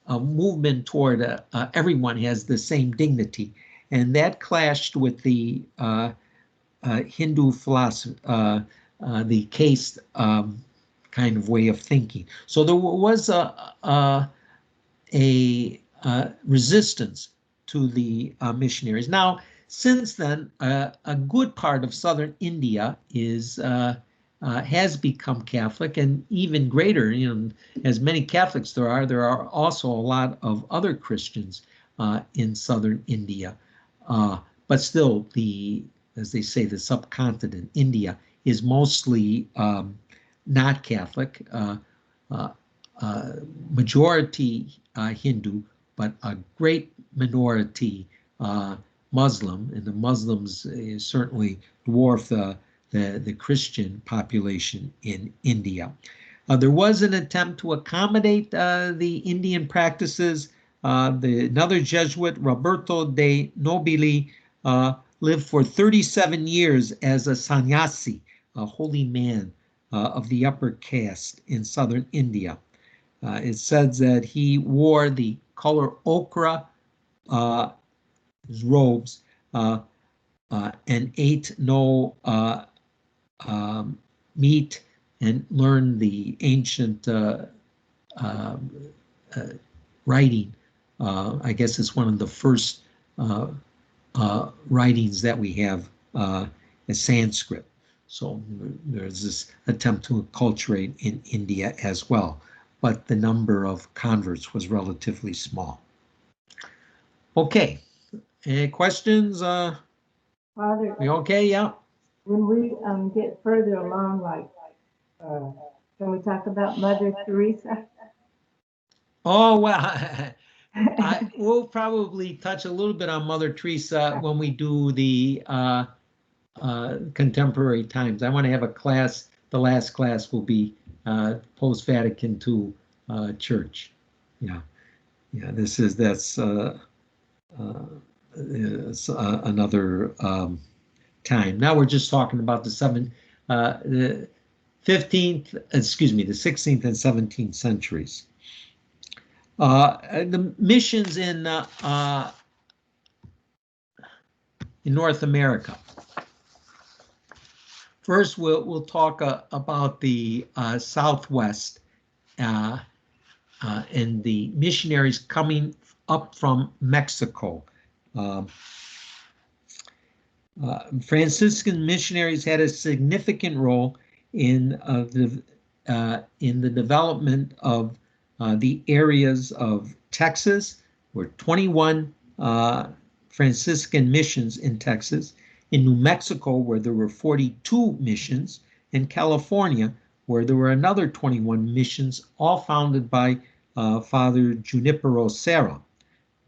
movement toward everyone has the same dignity, and that clashed with the Hindu philosophy, the caste kind of way of thinking. So there was a resistance to the missionaries. Now, since then, a good part of southern India has become Catholic, and even greater, as many Catholics there are also a lot of other Christians in southern India. But still, as they say, the subcontinent, India, is mostly not Catholic, majority Hindu, but a great minority Muslim, and the Muslims certainly dwarf the Christian population in India. There was an attempt to accommodate the Indian practices. Another Jesuit, Roberto de Nobili, lived for 37 years as a sannyasi, a holy man of the upper caste in southern India. It says that he wore the color ochre, his robes, and ate no meat, and learned the ancient writing. I guess it's one of the first writings that we have as Sanskrit. So there's this attempt to acculturate in India as well, but the number of converts was relatively small. Okay, any questions? Father, We okay? Yeah. when we get further along, like, can we talk about Mother Teresa? Oh, well, I will probably touch a little bit on Mother Teresa when we do the contemporary times. I want to have a class. The last class will be post-Vatican II church. Yeah, yeah. That's another time. Now we're just talking about the 15th, excuse me, the 16th and 17th centuries. The missions in North America. First, we'll talk about the Southwest and the missionaries coming up from Mexico. Franciscan missionaries had a significant role in the development of the areas of Texas. There were 21 Franciscan missions in Texas, in New Mexico, where there were 42 missions, in California, where there were another 21 missions, all founded by Father Junipero Serra.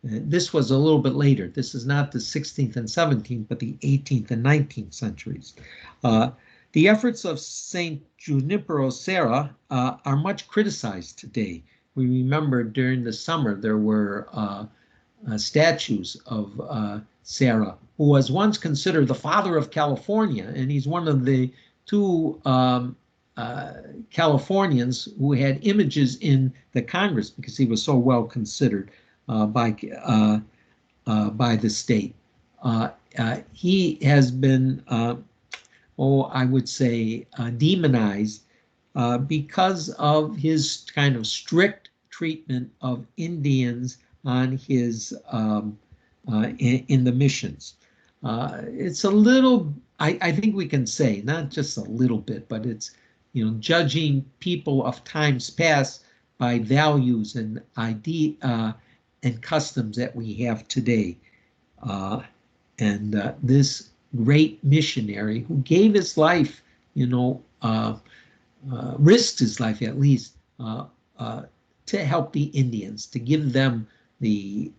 This was a little bit later. This is not the 16th and 17th, but the 18th and 19th centuries. The efforts of Saint Junipero Serra are much criticized today. We remember during the summer there were statues of Serra, who was once considered the father of California, and he's one of the two Californians who had images in the Congress because he was so well considered by the state. He has been, I would say, demonized because of his kind of strict treatment of Indians on his in the missions. It's a little, I think we can say, not just a little bit, but it's, judging people of times past by values and and customs that we have today. This great missionary who gave his life, risked his life at least to help the Indians, to give them the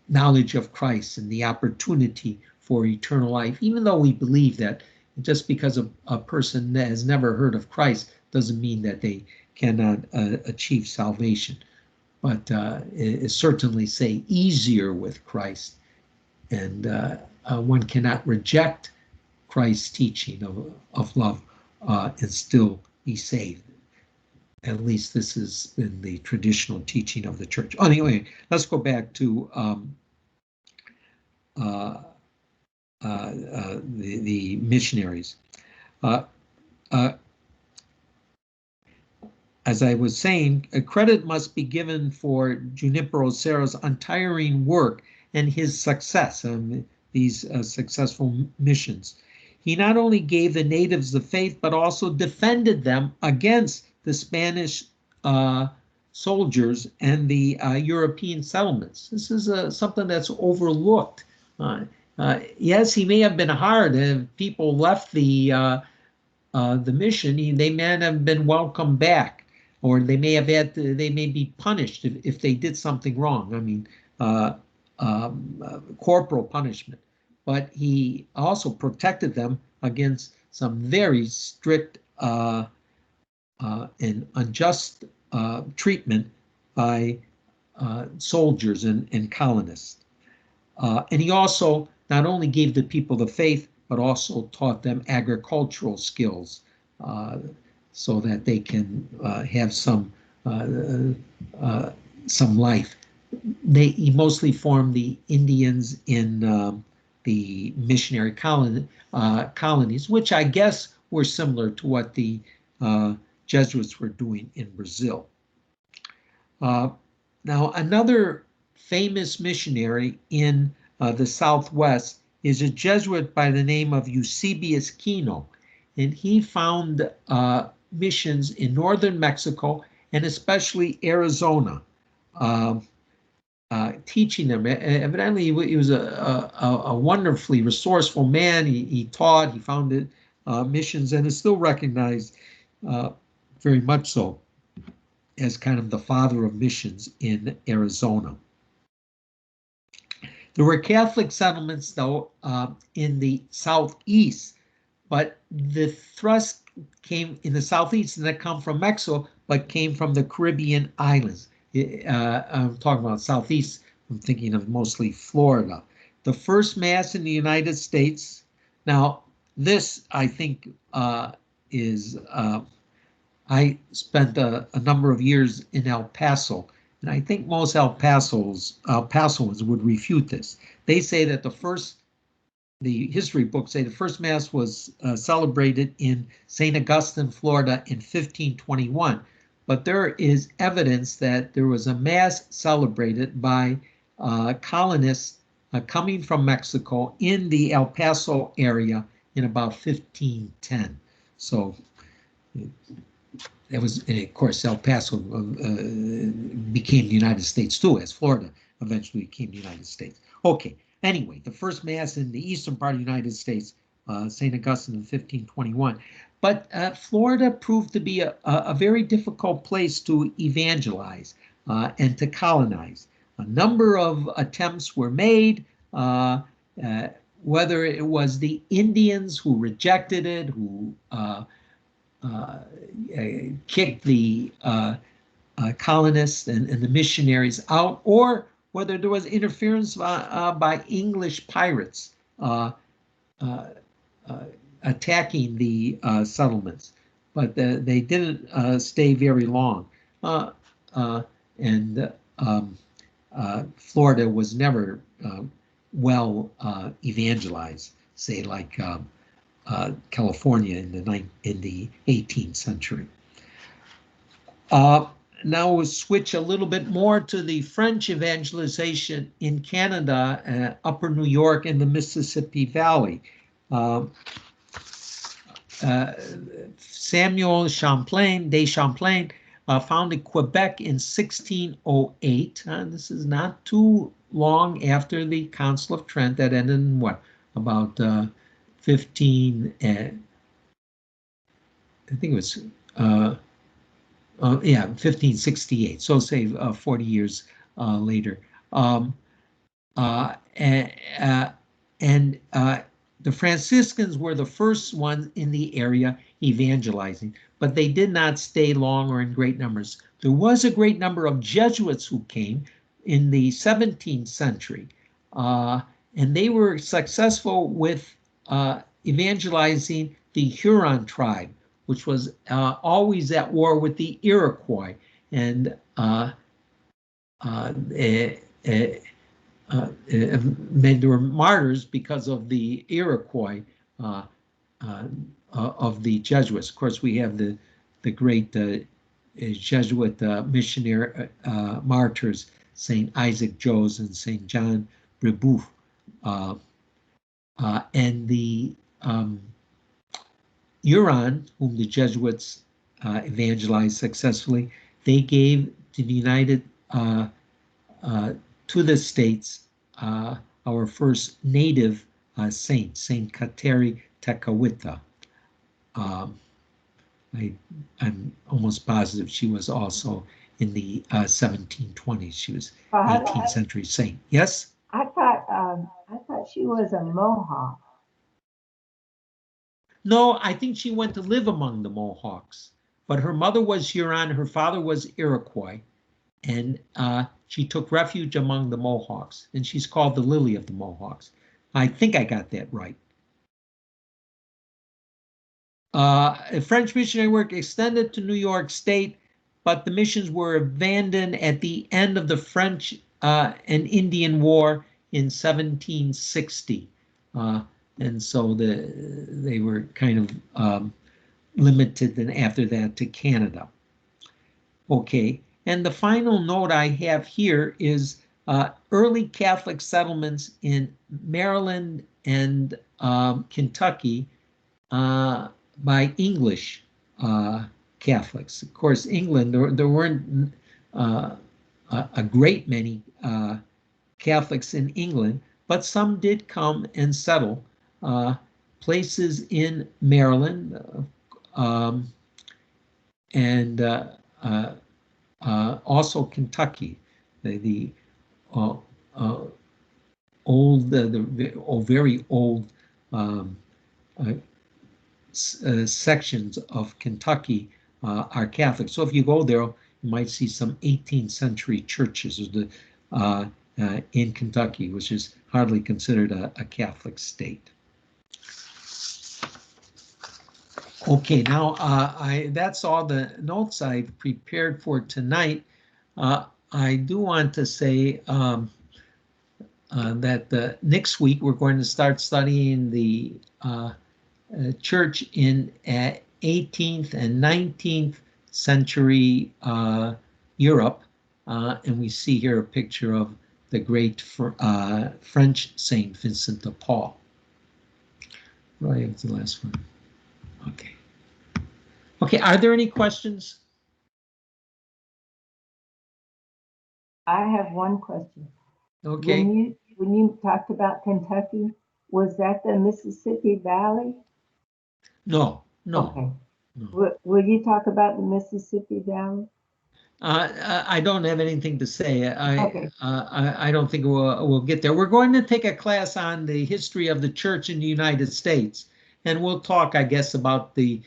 knowledge of Christ and the opportunity for eternal life, even though we believe that just because a person has never heard of Christ doesn't mean that they cannot achieve salvation. But it certainly say easier with Christ, and one cannot reject Christ's teaching of love and still be saved. At least this has been the traditional teaching of the church. Anyway, let's go back to the missionaries. As I was saying, a credit must be given for Junipero Serra's untiring work and his success on these successful missions. He not only gave the natives the faith, but also defended them against the Spanish soldiers and the European settlements. This is something that's overlooked. Yes, he may have been hard. If people left the mission, they may have been welcomed back, or they may have they may be punished if they did something wrong. I mean, corporal punishment. But he also protected them against some very strict and unjust treatment by soldiers and colonists. And he also not only gave the people the faith, but also taught them agricultural skills so that they can have some life. He mostly formed the Indians in the missionary colonies, which I guess were similar to what the Jesuits were doing in Brazil. Now, another famous missionary in the Southwest is a Jesuit by the name of Eusebius Kino, and he found missions in northern Mexico and especially Arizona. teaching them. Evidently, he was a wonderfully resourceful man. He taught, he founded missions, and is still recognized very much so as kind of the father of missions in Arizona. There were Catholic settlements, though, in the southeast, but the thrust came in the southeast, and that come from Mexico, but came from the Caribbean islands. I'm talking about southeast. I'm thinking of mostly Florida. The first mass in the United States. Now, this I think is. I spent a number of years in El Paso, and I think most El Pasoans would refute this. They say that the history books say the first mass was celebrated in St. Augustine, Florida in 1521. But there is evidence that there was a mass celebrated by colonists coming from Mexico in the El Paso area in about 1510. So that was, and of course, El Paso became the United States too, as Florida eventually became the United States. Okay, anyway, the first mass in the eastern part of the United States, St. Augustine in 1521. But Florida proved to be a very difficult place to evangelize and to colonize. A number of attempts were made, whether it was the Indians who rejected it, who kicked the colonists and the missionaries out, or whether there was interference by English pirates attacking the settlements. But they didn't stay very long. Florida was never well evangelized, say like California in the 18th century. Now we'll switch a little bit more to the French evangelization in Canada, Upper New York and the Mississippi Valley. Samuel de Champlain founded Quebec in 1608. This is not too long after the Council of Trent that ended in what, about 1568. So say 40 years later. The Franciscans were the first ones in the area evangelizing, but they did not stay long or in great numbers. There was a great number of Jesuits who came in the 17th century, and they were successful with evangelizing the Huron tribe, which was always at war with the Iroquois, and they were martyrs because of the Iroquois of the Jesuits. Of course, we have the great Jesuit missionary martyrs, Saint Isaac Jogues and Saint John Brebeuf, and the Huron, whom the Jesuits evangelized successfully, they gave to the to the states our first native saint, Saint Kateri Tekakwitha. I'm almost positive she was also in the 1720s. She was 18th century saint. Yes? I thought she was a Mohawk. No, I think she went to live among the Mohawks, but her mother was Huron, her father was Iroquois, and she took refuge among the Mohawks, and she's called the Lily of the Mohawks. I think I got that right. French missionary work extended to New York State, but the missions were abandoned at the end of the French and Indian War in 1760. And so they were kind of limited then after that to Canada. Okay, and the final note I have here is early Catholic settlements in Maryland and Kentucky by English Catholics. Of course, England, there weren't a great many Catholics in England, but some did come and settle places in Maryland and also Kentucky. The old, very old sections of Kentucky are Catholic. So if you go there, you might see some 18th century churches in Kentucky, which is hardly considered a Catholic state. Okay, now that's all the notes I've prepared for tonight. I do want to say that next week we're going to start studying the church in 18th and 19th century Europe, and we see here a picture of the great French Saint Vincent de Paul. Right, it's the last one. Okay. Okay, are there any questions? I have one question. Okay. When you talked about Kentucky, was that the Mississippi Valley? No. Okay. No. Will you talk about the Mississippi Valley? I don't have anything to say. Okay. I don't think we'll get there. We're going to take a class on the history of the church in the United States, and we'll talk, I guess, about the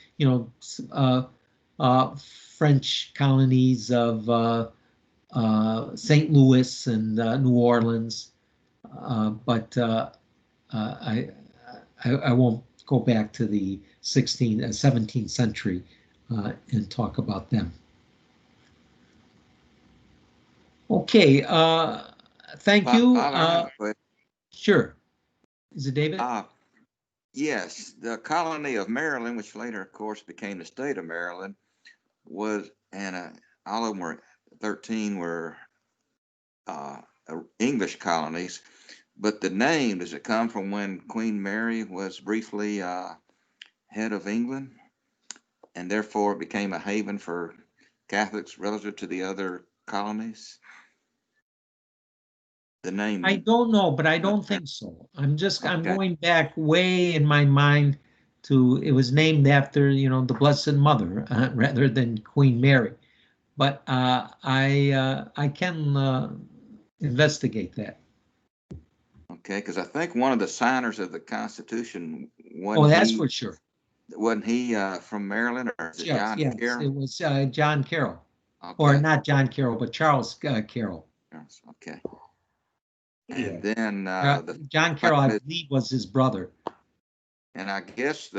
French colonies of St. Louis and New Orleans, but I won't go back to the 16th and 17th century and talk about them. Okay, thank you. Father, I have a question. Sure. Is it David? Yes, the colony of Maryland, which later, of course, became the state of Maryland, was, and all of them were 13 were English colonies. But the name, does it come from when Queen Mary was briefly head of England, and therefore it became a haven for Catholics relative to the other colonies? The name. I don't know, but I don't think so. I'm Okay. going back way in my mind to, it was named after, the Blessed Mother rather than Queen Mary. But I can investigate that. Okay, because I think one of the signers of the Constitution, That's for sure. Wasn't he from Maryland, or is it John Carroll? It was John Carroll. Okay. Or not John Carroll, but Charles Carroll. Okay. Yeah. And then John Carroll, I believe, was his brother. And I guess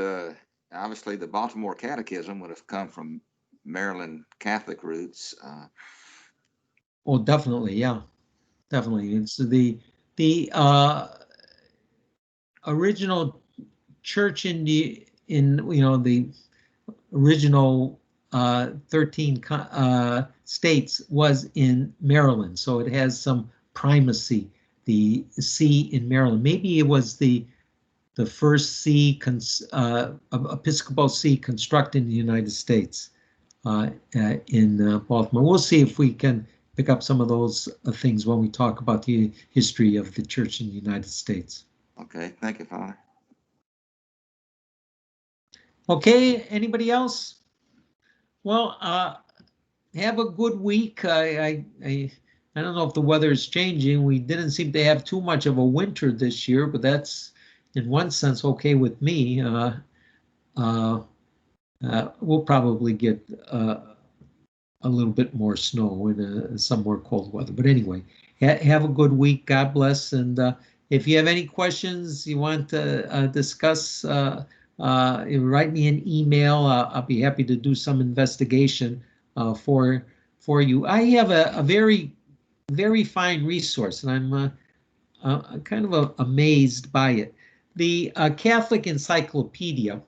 obviously the Baltimore Catechism would have come from Maryland Catholic roots. Oh, definitely, yeah, definitely. It's the original church in the original 13 states was in Maryland, so it has some primacy. The see in Maryland, maybe it was the first Episcopal see constructed in the United States in Baltimore. We'll see if we can pick up some of those things when we talk about the history of the church in the United States. Okay, thank you, Father. Okay, anybody else? Well, have a good week. I don't know if the weather is changing. We didn't seem to have too much of a winter this year, but that's in one sense okay with me. We'll probably get a little bit more snow and some more cold weather. But anyway, have a good week. God bless. And if you have any questions you want to discuss, write me an email. I'll be happy to do some investigation for you. I have a very, very fine resource, and I'm kind of amazed by it. The Catholic Encyclopedia,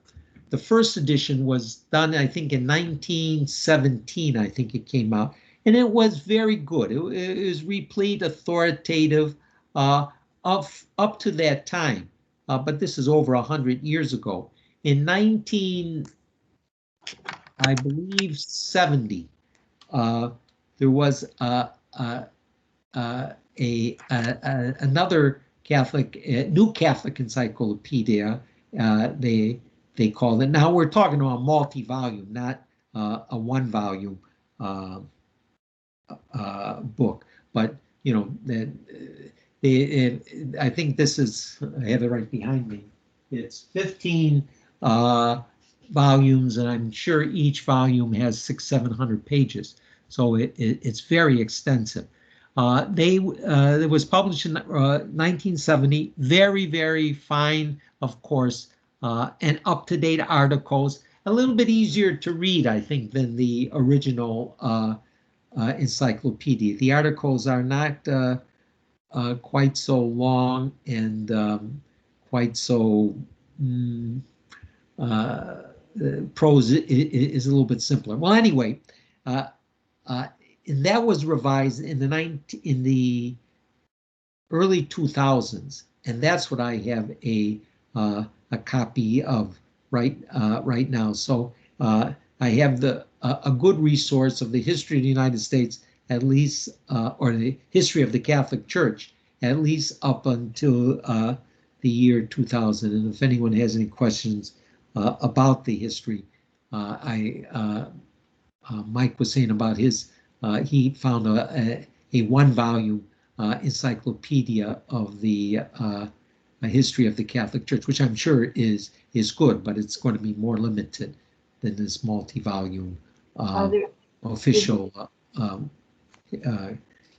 the first edition was done, I think, in 1917, I think it came out, and it was very good. It was replete, authoritative, up to that time, but this is over 100 years ago. In 1970, there was another Catholic, New Catholic Encyclopedia. They call it. Now we're talking about a multi-volume, not a one-volume book. But you know that I think this is. I have it right behind me. It's 15 volumes, and I'm sure each volume has 600-700 pages. So it's very extensive. It was published in 1970. Very, very fine, of course, and up-to-date articles. A little bit easier to read, I think, than the original encyclopedia. The articles are not quite so long and quite so prose is a little bit simpler. Well, anyway, and that was revised in the early 2000s, and that's what I have a copy of right now. So I have a good resource of the history of the United States, at least, or the history of the Catholic Church, at least up until the year 2000. And if anyone has any questions about the history, Mike was saying about his, he found a one-volume encyclopedia of the history of the Catholic Church, which I'm sure is good, but it's going to be more limited than this multi-volume official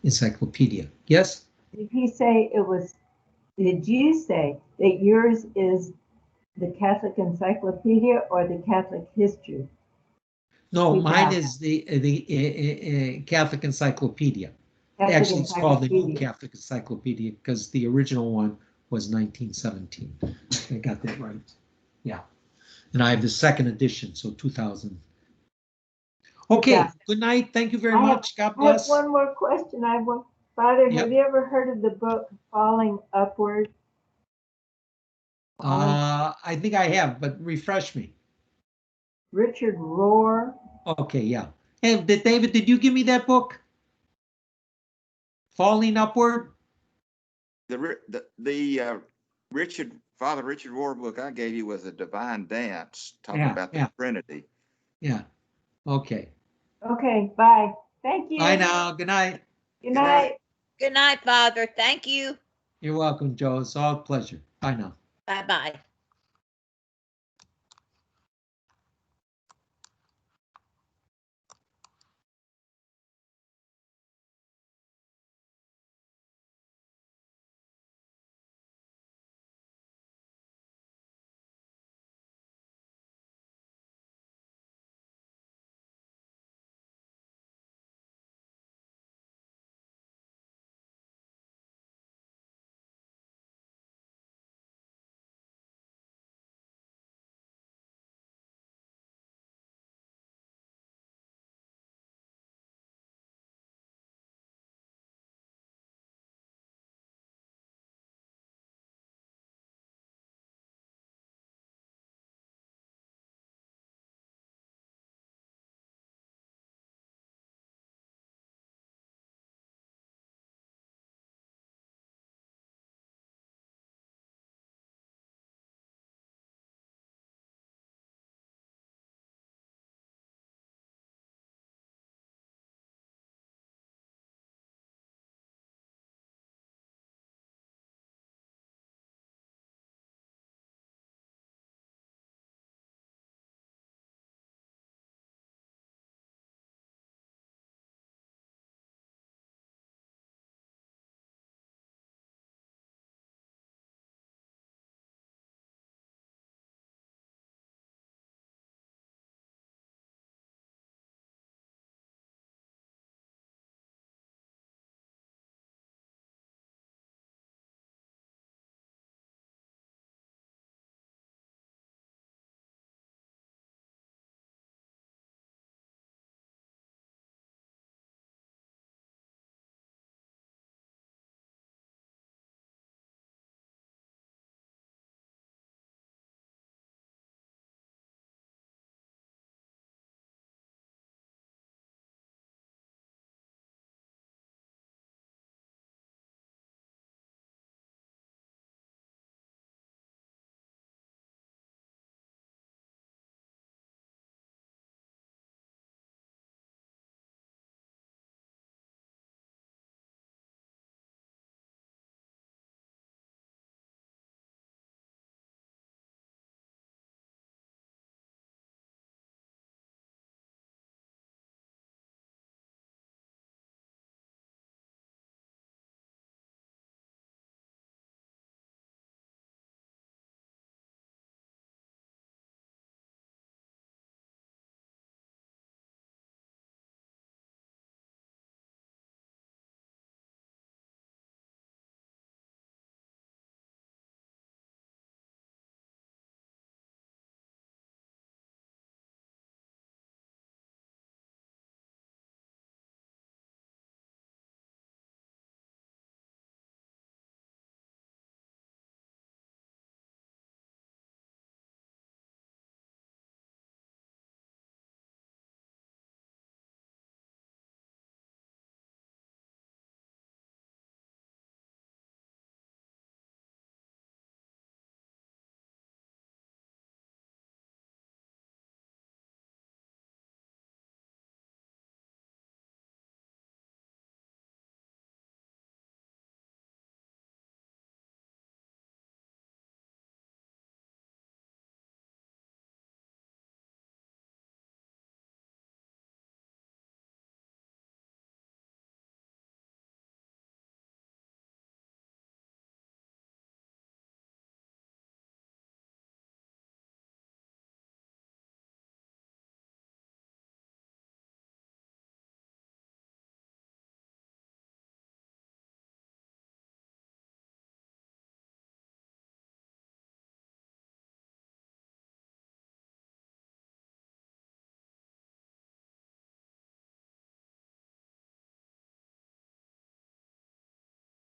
encyclopedia. Yes? Did he say it was, did you say that yours is the Catholic Encyclopedia or the Catholic History? No, mine is the Catholic Encyclopedia. Catholic Actually, it's called the New Encyclopedia. Catholic Encyclopedia because the original one was 1917. I got that right. Yeah. And I have the second edition, so 2000. Okay, Yeah. good night. Thank you very I have- much. God I have bless. one more question. Father, Yep. have you ever heard of the book Falling Upward? I think I have, but refresh me. Richard Rohr. Okay, yeah. And David, did you give me that book? Falling Upward? The Father Richard Rohr book I gave you was a Divine Dance, talking about the Trinity. Yeah. Okay. Okay, bye. Thank you. Bye now. Good night. Good night. Good night, Father. Thank you. You're welcome, Joe. It's all a pleasure. Bye now. Bye-bye.